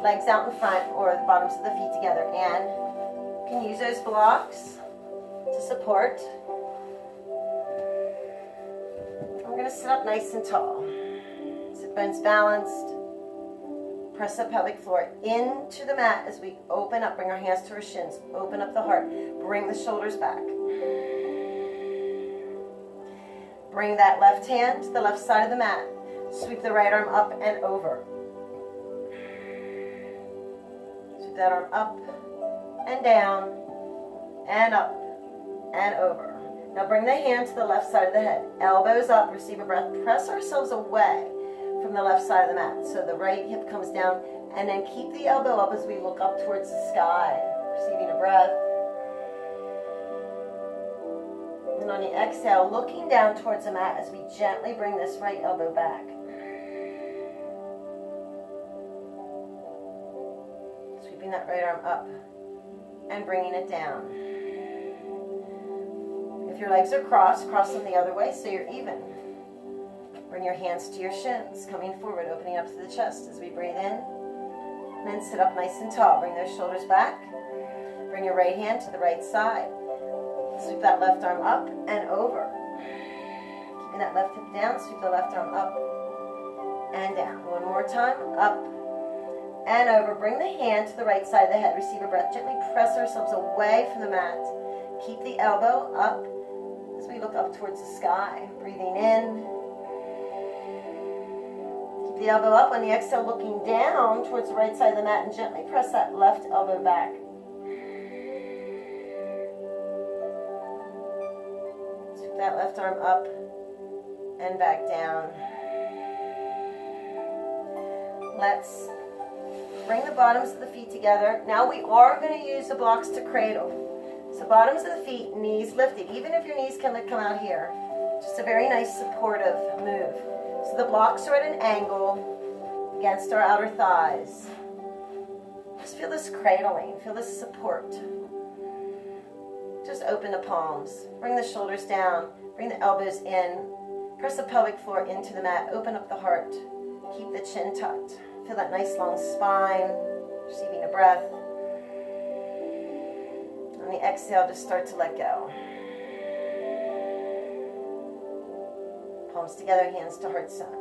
Legs out in front or the bottoms of the feet together. And you can use those blocks to support. We're going to sit up nice and tall. Sit bones balanced. Press the pelvic floor into the mat as we open up. Bring our hands to our shins. Open up the heart. Bring the shoulders back. Bring that left hand to the left side of the mat. Sweep the right arm up and over. Sweep that arm up and down and up and over. Now bring the hand to the left side of the head. Elbows up, receive a breath. Press ourselves away from the left side of the mat. So the right hip comes down, and then keep the elbow up as we look up towards the sky, receiving a breath. And on the exhale, looking down towards the mat as we gently bring this right elbow back. Sweeping that right arm up and bringing it down. If your legs are crossed, cross them the other way so you're even. Bring your hands to your shins, coming forward, opening up to the chest as we breathe in. And then sit up nice and tall. Bring those shoulders back. Bring your right hand to the right side. Sweep that left arm up and over. Keeping that left hip down, sweep the left arm up and down. One more time, up and over. Bring the hand to the right side of the head. Receive a breath. Gently press ourselves away from the mat. Keep the elbow up as we look up towards the sky. Breathing in. Keep the elbow up on the exhale, looking down towards the right side of the mat, and gently press that left elbow back. Sweep that left arm up and back down. Let's bring the bottoms of the feet together. Now we are going to use the blocks to cradle. So bottoms of the feet, knees lifted. Even if your knees can come out here. Just a very nice supportive move. So the blocks are at an angle against our outer thighs. Just feel this cradling. Feel this support. Just open the palms. Bring the shoulders down. Bring the elbows in. Press the pelvic floor into the mat. Open up the heart. Keep the chin tucked. Feel that nice long spine. Receiving a breath. On the exhale, just start to let go. Palms together, hands to heart center.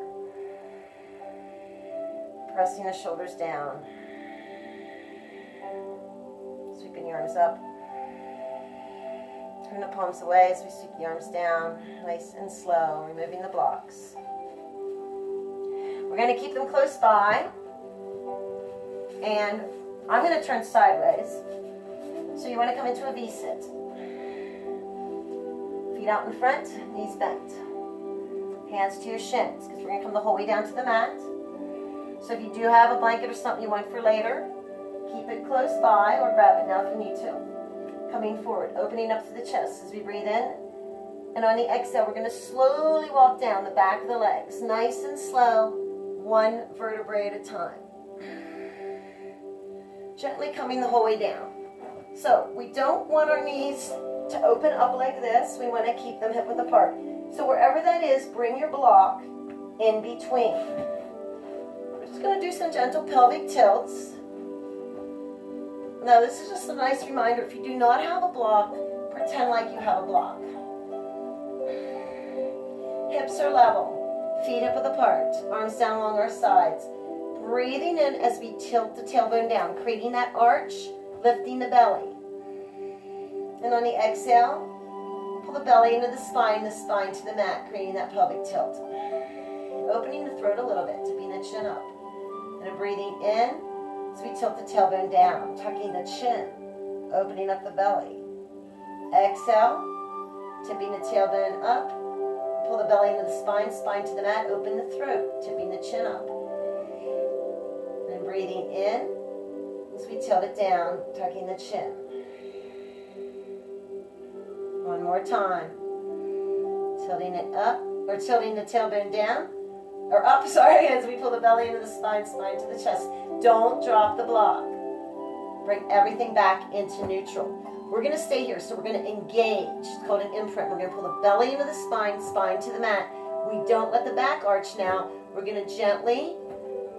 Pressing the shoulders down. Sweeping the arms up. Turn the palms away as we sweep the arms down. Nice and slow, removing the blocks. We're going to keep them close by. And I'm going to turn sideways. So you want to come into a V-sit. Feet out in front, knees bent. Hands to your shins, because we're going to come the whole way down to the mat. So if you do have a blanket or something you want for later, keep it close by or grab it now if you need to. Coming forward, opening up to the chest as we breathe in. And on the exhale, we're going to slowly walk down the back of the legs. Nice and slow, one vertebrae at a time. Gently coming the whole way down. So we don't want our knees to open up like this. We want to keep them hip width apart. So wherever that is, bring your block in between. We're just going to do some gentle pelvic tilts. Now this is just a nice reminder, if you do not have a block, pretend like you have a block. Hips are level, feet hip width apart, arms down along our sides. Breathing in as we tilt the tailbone down, creating that arch, lifting the belly. And on the exhale, pull the belly into the spine to the mat, creating that pelvic tilt. Opening the throat a little bit, tipping the chin up. And breathing in as we tilt the tailbone down, tucking the chin, opening up the belly. Exhale, tipping the tailbone up, pull the belly into the spine to the mat, open the throat, tipping the chin up. And breathing in as we tilt it down, tucking the chin. One more time. Tilting it up, or tilting the tailbone down, or up, sorry, as we pull the belly into the spine to the chest. Don't drop the block. Bring everything back into neutral. We're going to stay here, so we're going to engage. It's called an imprint. We're going to pull the belly into the spine to the mat. We don't let the back arch now. We're going to gently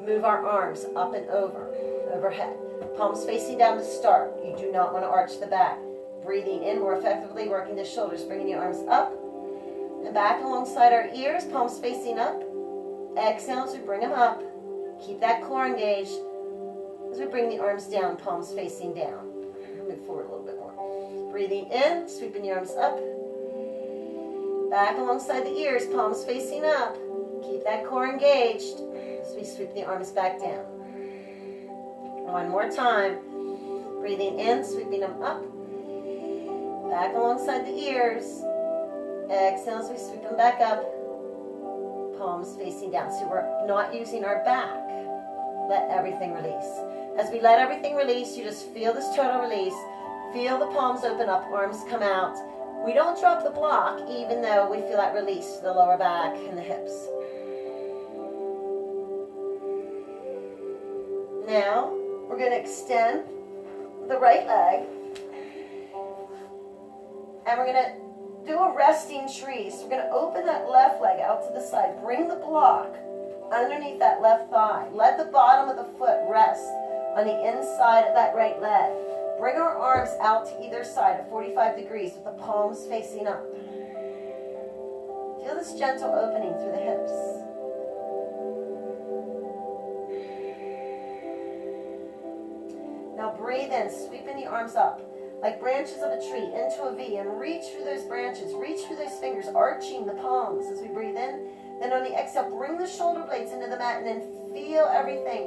move our arms up and overhead. Palms facing down to start. You do not want to arch the back. Breathing in more effectively, working the shoulders, bringing the arms up and back alongside our ears, palms facing up. Exhale as we bring them up. Keep that core engaged as we bring the arms down, palms facing down. Move forward a little bit more. Breathing in, sweeping the arms up. Back alongside the ears, palms facing up. Keep that core engaged as we sweep the arms back down. One more time. Breathing in, sweeping them up. Back alongside the ears. Exhale as we sweep them back up. Palms facing down. So we're not using our back. Let everything release. As we let everything release, you just feel this total release. Feel the palms open up, arms come out. We don't drop the block, even though we feel that release to the lower back and the hips. Now, we're going to extend the right leg. And we're going to do a resting tree. So we're going to open that left leg out to the side. Bring the block underneath that left thigh. Let the bottom of the foot rest on the inside of that right leg. Bring our arms out to either side at 45 degrees with the palms facing up. Feel this gentle opening through the hips. Now breathe in, sweeping the arms up like branches of a tree into a V, and reach through those branches, reach through those fingers, arching the palms as we breathe in. Then on the exhale, bring the shoulder blades into the mat and then feel everything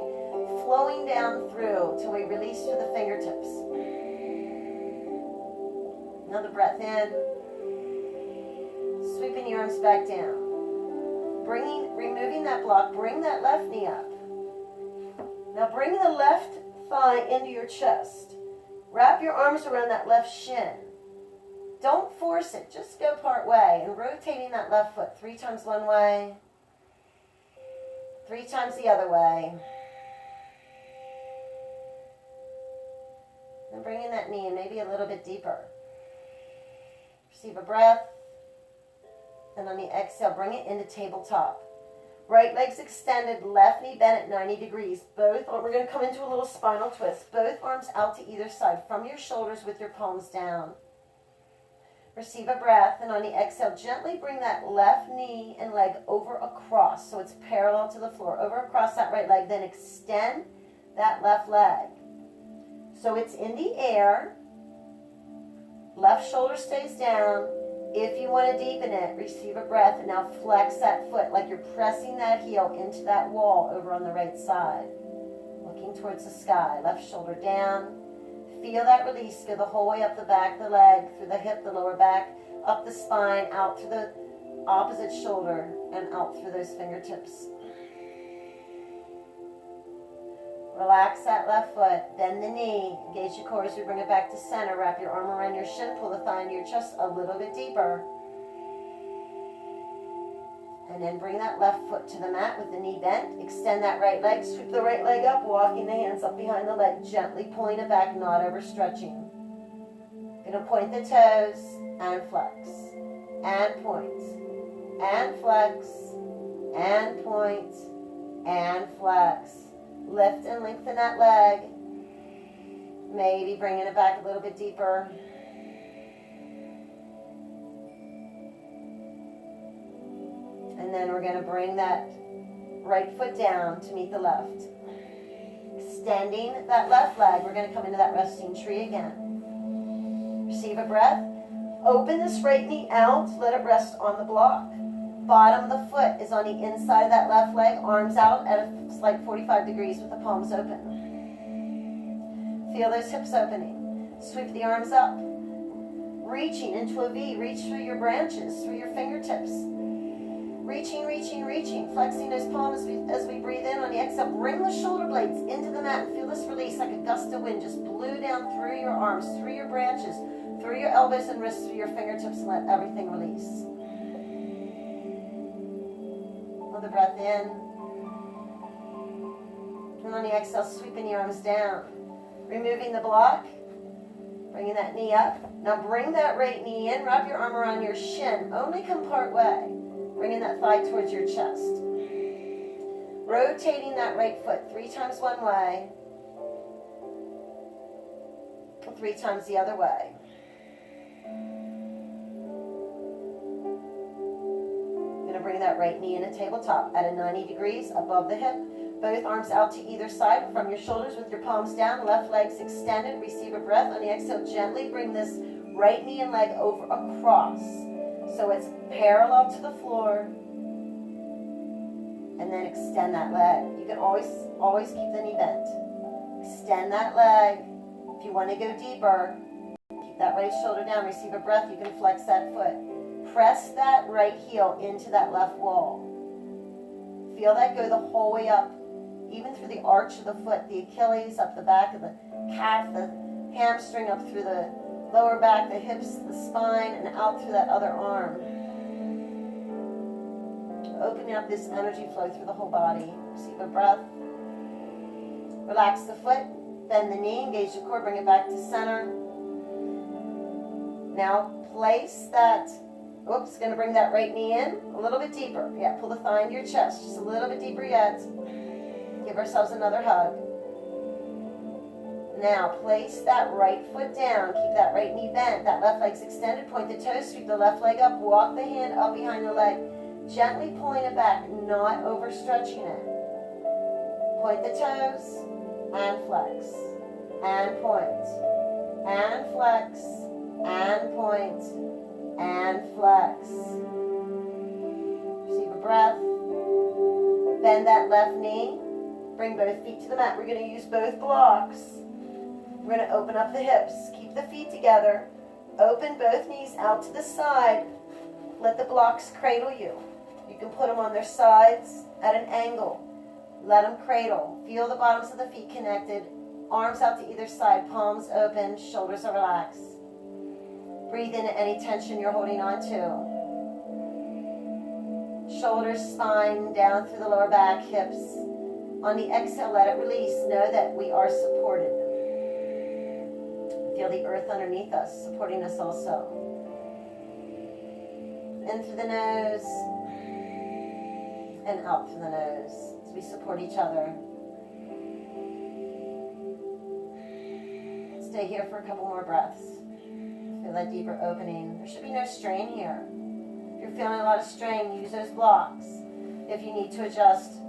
flowing down through till we release through the fingertips. Another breath in. Sweeping the arms back down. Removing that block, bring that left knee up. Now bring the left thigh into your chest. Wrap your arms around that left shin. Don't force it, just go part way. And rotating that left foot 3 times one way, 3 times the other way. And bringing that knee in maybe a little bit deeper. Receive a breath. And on the exhale, bring it into tabletop. Right leg's extended, left knee bent at 90 degrees. We're going to come into a little spinal twist. Both arms out to either side from your shoulders with your palms down. Receive a breath, and on the exhale, gently bring that left knee and leg over across so it's parallel to the floor. Over across that right leg, then extend that left leg. So it's in the air. Left shoulder stays down. If you want to deepen it, receive a breath, and now flex that foot like you're pressing that heel into that wall over on the right side. Looking towards the sky, left shoulder down. Feel that release, go the whole way up the back of the leg, through the hip, the lower back, up the spine, out through the opposite shoulder, and out through those fingertips. Relax that left foot, bend the knee, engage your core as we bring it back to center. Wrap your arm around your shin, pull the thigh into your chest a little bit deeper. And then bring that left foot to the mat with the knee bent. Extend that right leg, sweep the right leg up, walking the hands up behind the leg, gently pulling it back, not overstretching. Going to point the toes and flex. And point. and flex, and point, and flex. Lift and lengthen that leg. Maybe bringing it back a little bit deeper. And then we're going to bring that right foot down to meet the left. Extending that left leg, we're going to come into that resting tree again. Receive a breath. Open this right knee out, let it rest on the block. Bottom of the foot is on the inside of that left leg, arms out at a slight 45 degrees with the palms open. Feel those hips opening. Sweep the arms up. Reaching into a V, reach through your branches, through your fingertips. Reaching, reaching, reaching. Flexing those palms as we breathe in. On the exhale, bring the shoulder blades into the mat and feel this release like a gust of wind just blew down through your arms, through your branches, through your elbows and wrists, through your fingertips, and let everything release. Another breath in. And on the exhale, sweeping the arms down. Removing the block. Bringing that knee up. Now bring that right knee in. Wrap your arm around your shin. Only come part way. Bringing that thigh towards your chest. Rotating that right foot 3 times one way. 3 times the other way. Bring that right knee in a tabletop at a 90 degrees above the hip. Both arms out to either side from your shoulders with your palms down. Left legs extended. Receive a breath. On the exhale, gently bring this right knee and leg over across. So it's parallel to the floor. And then extend that leg. You can always keep the knee bent. Extend that leg. If you want to go deeper, keep that right shoulder down. Receive a breath. You can flex that foot. Press that right heel into that left wall. Feel that go the whole way up, even through the arch of the foot, the Achilles, up the back of the calf, the hamstring, up through the lower back, the hips, the spine, and out through that other arm. Opening up this energy flow through the whole body. Receive a breath. Relax the foot, bend the knee, engage the core, bring it back to center. Now place that. Oops, going to bring that right knee in a little bit deeper. Yeah, pull the thigh into your chest, just a little bit deeper yet. Give ourselves another hug. Now, place that right foot down. Keep that right knee bent. That left leg's extended. Point the toes, sweep the left leg up. Walk the hand up behind the leg. Gently pulling it back, not overstretching it. Point the toes, and flex, and point, and flex, and point, and flex. Receive a breath. Bend that left knee. Bring both feet to the mat. We're going to use both blocks. We're going to open up the hips. Keep the feet together. Open both knees out to the side. Let the blocks cradle you. You can put them on their sides at an angle. Let them cradle. Feel the bottoms of the feet connected. Arms out to either side. Palms open. Shoulders are relaxed. Breathe into any tension you're holding on to. Shoulders, spine, down through the lower back, hips. On the exhale, let it release. Know that we are supported. Feel the earth underneath us, supporting us also. In through the nose, and out through the nose, as we support each other. Stay here for a couple more breaths. Feel that deeper opening. There should be no strain here. If you're feeling a lot of strain, use those blocks. If you need to adjust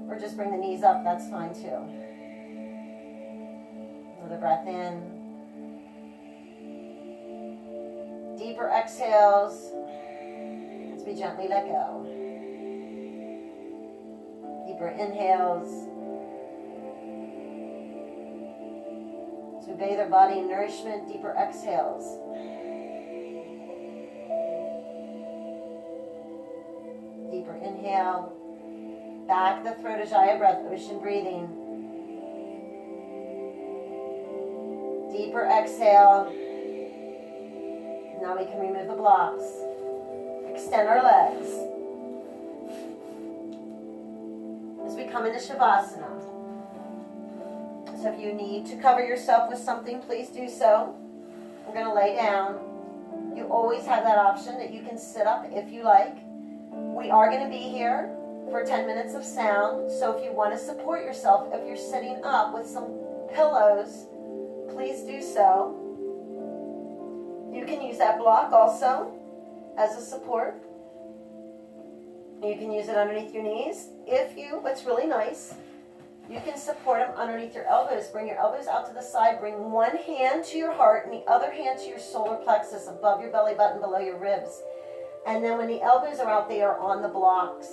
or just bring the knees up, that's fine too. Another breath in. Deeper exhales as we gently let go. Deeper inhales as we bathe our body in nourishment. Deeper exhales. Deeper inhale. Back the throat, Ajaya breath, ocean breathing. Deeper exhale. Now we can remove the blocks. Extend our legs. As we come into Shavasana. So if you need to cover yourself with something, please do so. We're going to lay down. You always have that option that you can sit up if you like. We are going to be here for 10 minutes of sound, so if you want to support yourself, if you're sitting up with some pillows, please do so. You can use that block also as a support. You can use it underneath your knees. What's really nice, you can support them underneath your elbows. Bring your elbows out to the side. Bring one hand to your heart and the other hand to your solar plexus above your belly button, below your ribs. And then when the elbows are out, they are on the blocks.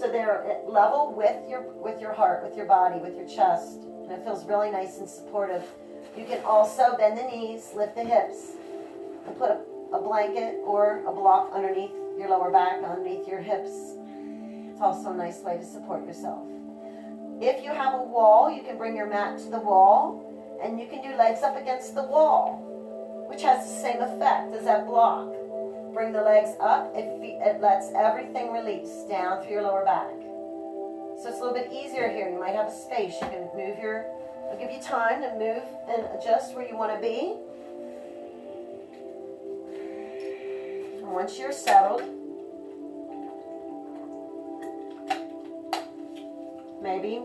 So they're level with your heart, with your body, with your chest. And it feels really nice and supportive. You can also bend the knees, lift the hips, and put a blanket or a block underneath your lower back, underneath your hips. It's also a nice way to support yourself. If you have a wall, you can bring your mat to the wall, and you can do legs up against the wall, which has the same effect as that block. Bring the legs up, it lets everything release down through your lower back. So it's a little bit easier here. You might have a space. You can move I'll give you time to move and adjust where you want to be. And once you're settled, maybe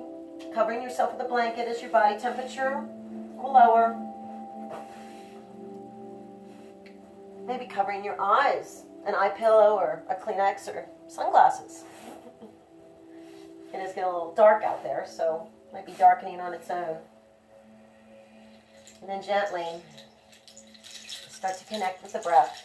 covering yourself with a blanket as your body temperature will lower. Maybe covering your eyes, an eye pillow or a Kleenex or sunglasses. It is getting a little dark out there, so it might be darkening on its own. And then gently start to connect with the breath.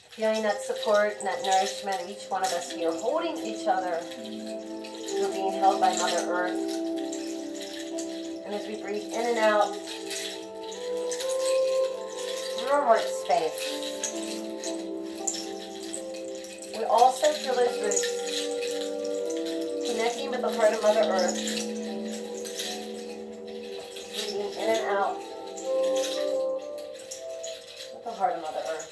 Feeling that support and that nourishment of each one of us here, holding each other. We're being held by Mother Earth. And as we breathe in and out, our heart space, we also feel those roots connecting with the heart of Mother Earth, breathing in and out with the heart of Mother Earth.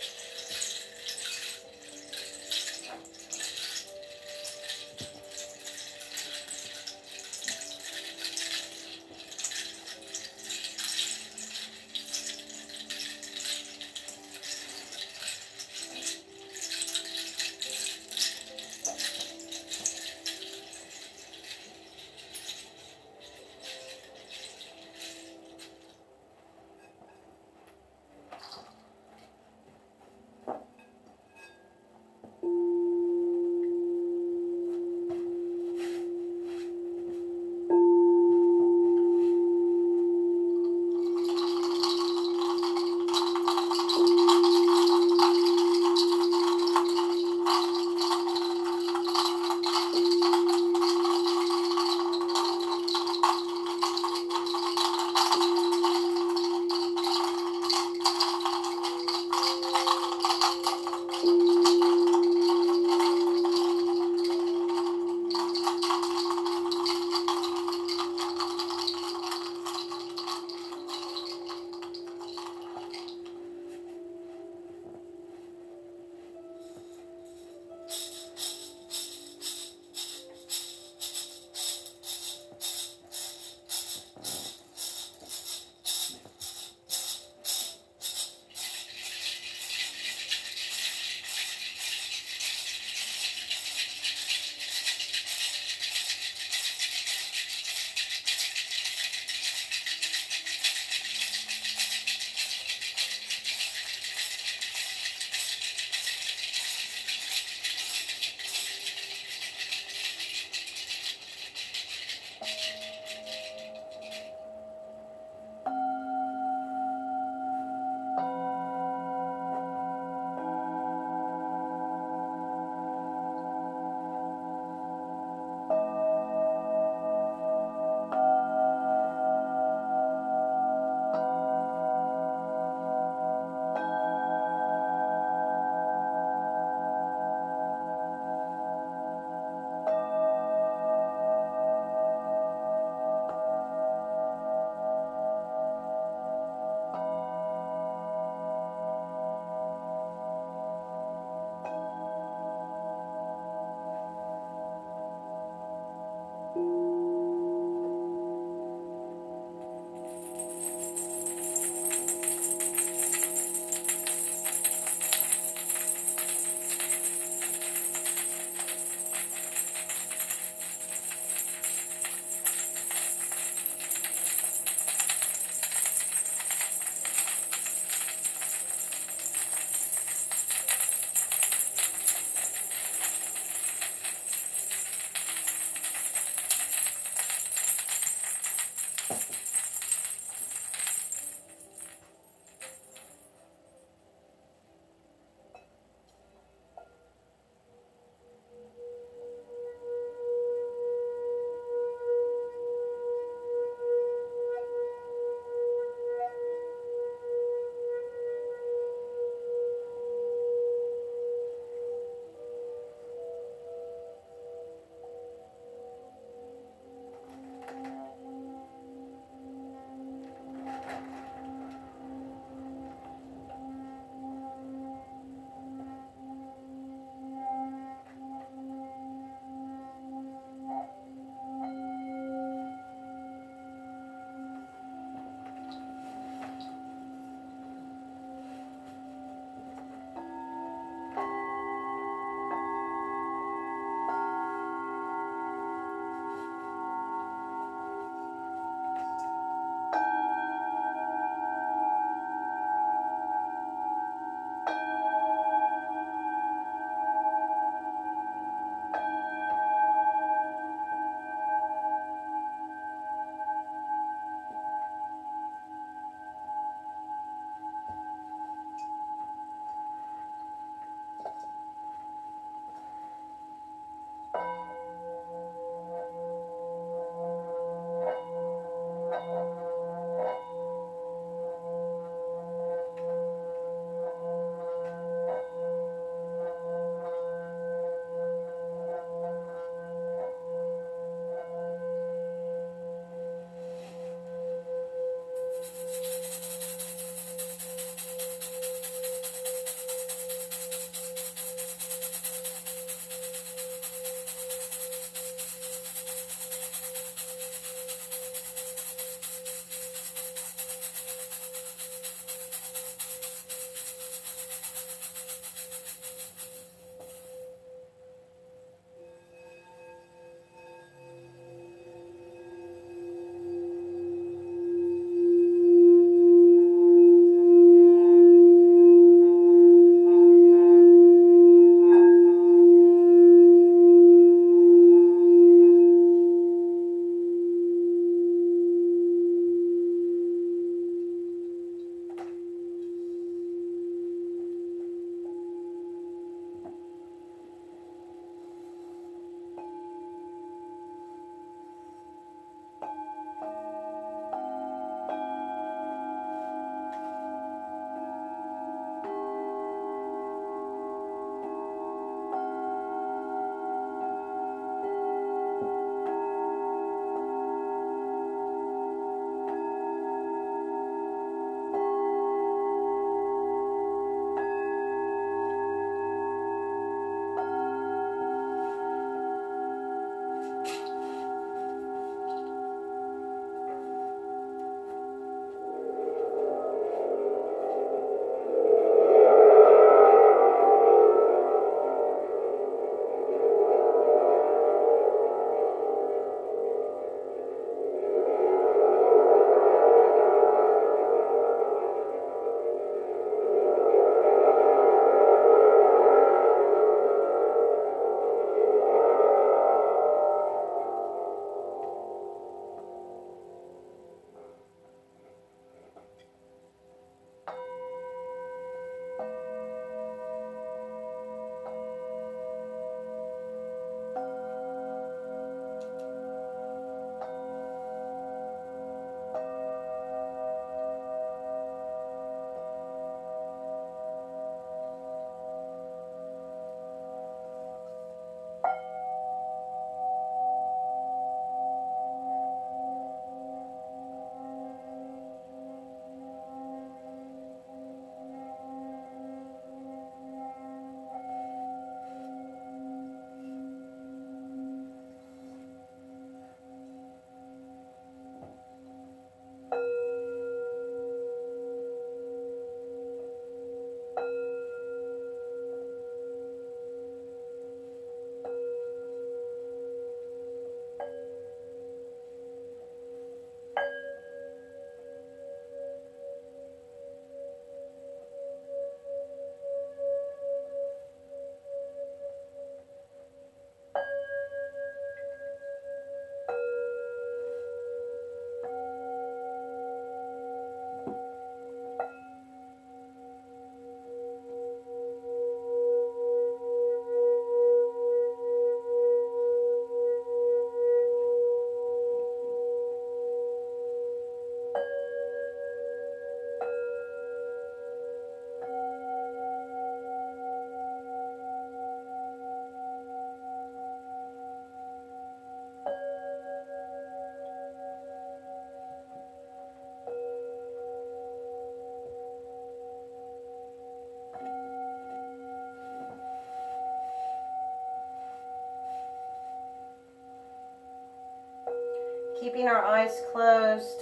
Keeping our eyes closed,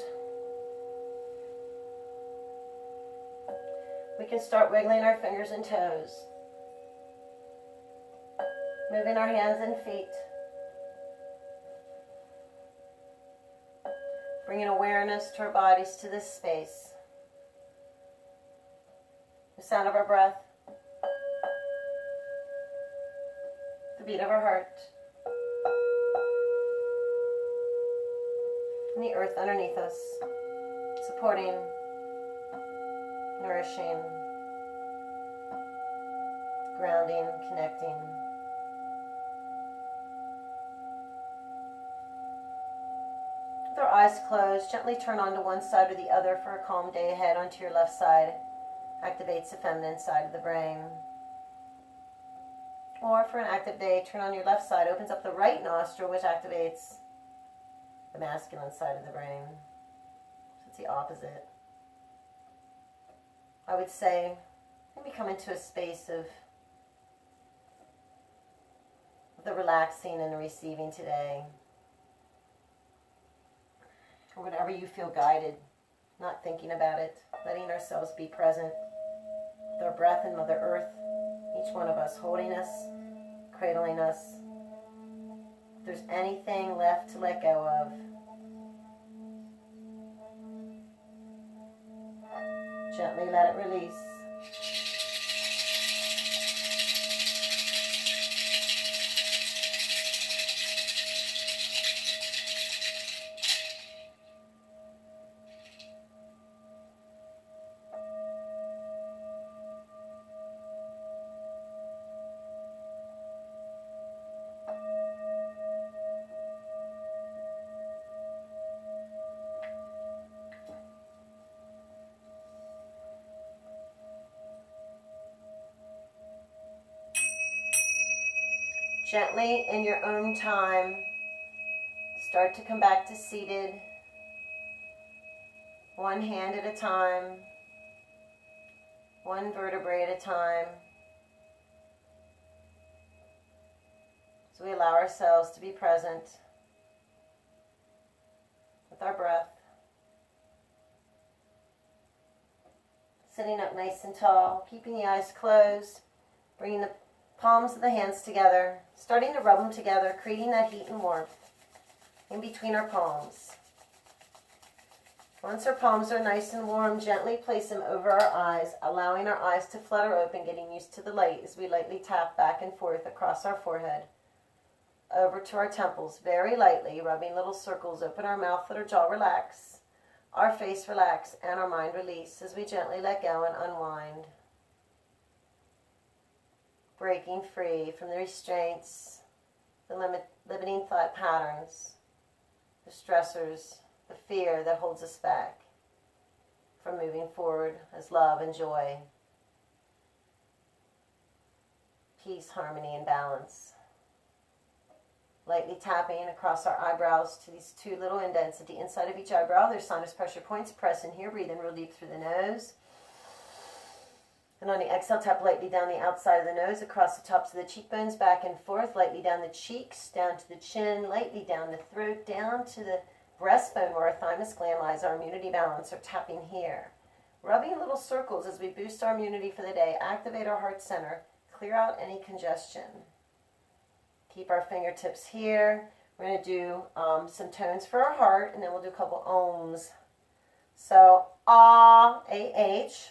we can start wiggling our fingers and toes, moving our hands and feet, bringing awareness to our bodies, to this space. The sound of our breath, the beat of our heart, and the earth underneath us, supporting, nourishing, grounding, connecting. With our eyes closed, gently turn onto one side or the other for a calm day ahead. Onto your left side activates the feminine side of the brain. Or for an active day, turn on your left side, opens up the right nostril, which activates the masculine side of the brain. So it's the opposite. I would say maybe come into a space of the relaxing and the receiving today. Or whatever you feel guided, not thinking about it, letting ourselves be present with our breath and Mother Earth, each one of us holding us, cradling us. If there's anything left to let go of, gently let it release. Gently, in your own time, start to come back to seated, one hand at a time, one vertebrae at a time. So we allow ourselves to be present with our breath. Sitting up nice and tall, keeping the eyes closed, bringing the palms of the hands together, starting to rub them together, creating that heat and warmth in between our palms. Once our palms are nice and warm, gently place them over our eyes, allowing our eyes to flutter open, getting used to the light as we lightly tap back and forth across our forehead, over to our temples, very lightly, rubbing little circles. Open our mouth, let our jaw relax, our face relax, and our mind release as we gently let go and unwind. Breaking free from the restraints, the limiting thought patterns, the stressors, the fear that holds us back from moving forward as love and joy, peace, harmony, and balance. Lightly tapping across our eyebrows to these two little indents at the inside of each eyebrow. There's sinus pressure points. Press in here. Breathe in real deep through the nose. And on the exhale, tap lightly down the outside of the nose, across the tops of the cheekbones, back and forth, lightly down the cheeks, down to the chin, lightly down the throat, down to the breastbone where our thymus gland lies, our immunity balance, or tapping here. Rubbing little circles as we boost our immunity for the day, activate our heart center, clear out any congestion. Keep our fingertips here. We're going to do some tones for our heart, and then we'll do a couple ohms. So, ah, A-H.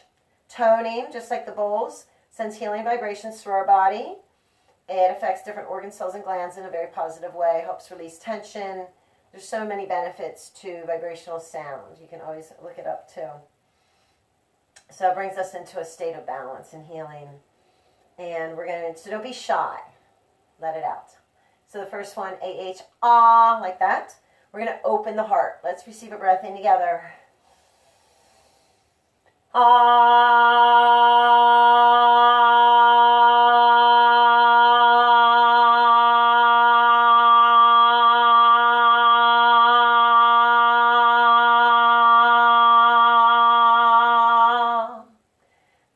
Toning, just like the bowls, sends healing vibrations through our body. It affects different organ cells and glands in a very positive way, helps release tension. There's so many benefits to vibrational sound. You can always look it up too. So it brings us into a state of balance and healing. And we're going to, so don't be shy. Let it out. So the first one, A-H, ah, like that. We're going to open the heart. Let's receive a breath in together. The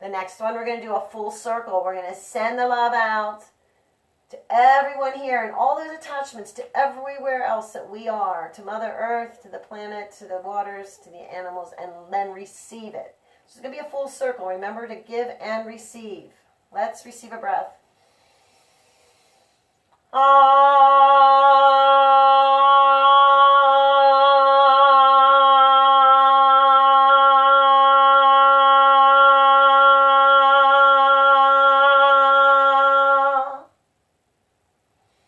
next one, we're going to do a full circle. We're going to send the love out to everyone here and all those attachments to everywhere else that we are, to Mother Earth, to the planet, to the waters, to the animals, and then receive it. So it's going to be a full circle. Remember to give and receive. Let's receive a breath.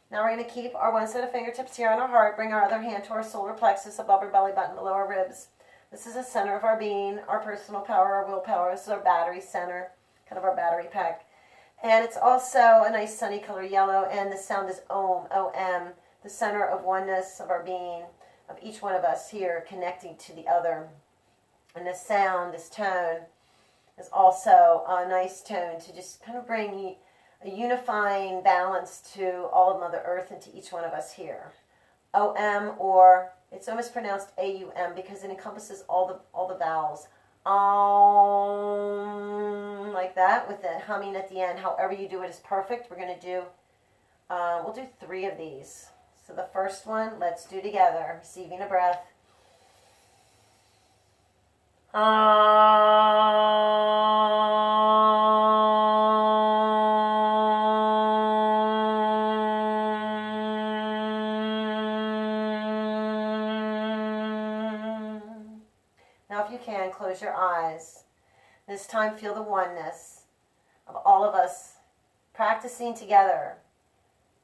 Now we're going to keep our one set of fingertips here on our heart. Bring our other hand to our solar plexus above our belly button, below our ribs. This is the center of our being, our personal power, our willpower. This is our battery center, kind of our battery pack. And it's also a nice sunny color yellow, and the sound is Om, O-M, the center of oneness of our being, of each one of us here connecting to the other. And this sound, this tone, is also a nice tone to just kind of bring a unifying balance to all of Mother Earth and to each one of us here. O-M, or it's almost pronounced A-U-M because it encompasses all the vowels. Like that, with the humming at the end. However you do it is perfect. We're going to do, we'll do 3 of these. So the first one, let's do together. Receiving a breath. Now if you can, close your eyes. This time feel the oneness of all of us practicing together.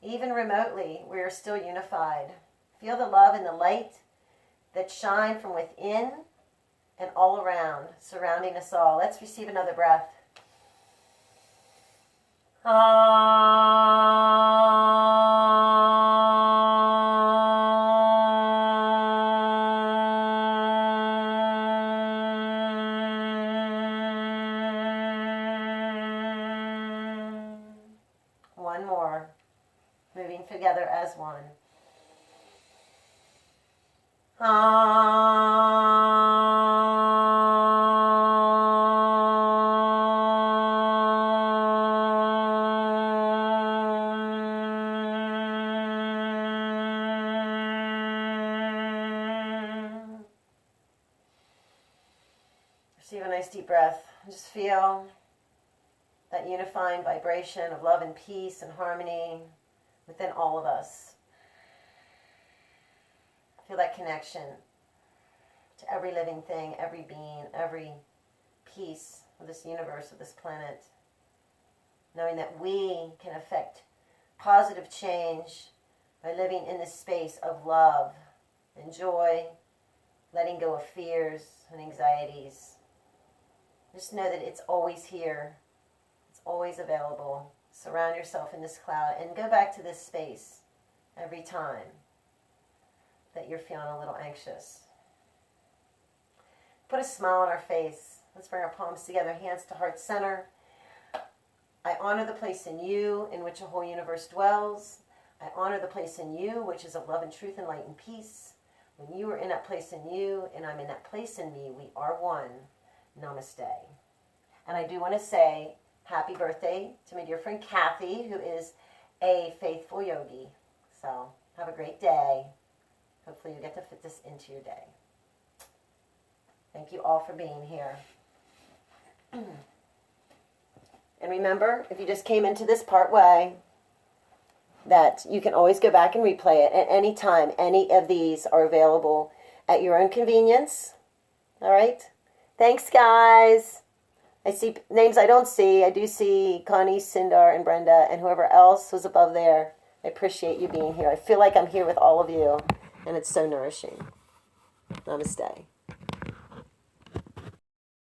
Even remotely, we are still unified. Feel the love and the light that shine from within and all around, surrounding us all. Let's receive another breath. One more. Moving together as one. Receive a nice deep breath. Just feel that unifying vibration of love and peace and harmony within all of us. Feel that connection to every living thing, every being, every piece of this universe, of this planet. Knowing that we can affect positive change by living in this space of love and joy, letting go of fears and anxieties. Just know that it's always here. It's always available. Surround yourself in this cloud and go back to this space every time that you're feeling a little anxious. Put a smile on our face. Let's bring our palms together, hands to heart center. I honor the place in you in which a whole universe dwells. I honor the place in you which is of love and truth and light and peace. When you are in that place in you and I'm in that place in me, we are one. Namaste. And I do want to say happy birthday to my dear friend Kathy, who is a faithful yogi. So have a great day. Hopefully you get to fit this into your day. Thank you all for being here. And remember, if you just came into this part way, that you can always go back and replay it at any time. Any of these are available at your own convenience. All right? Thanks, guys. I see names I don't see. I do see Connie, Sindar, and Brenda, and whoever else was above there. I appreciate you being here. I feel like I'm here with all of you, and it's so nourishing. Namaste.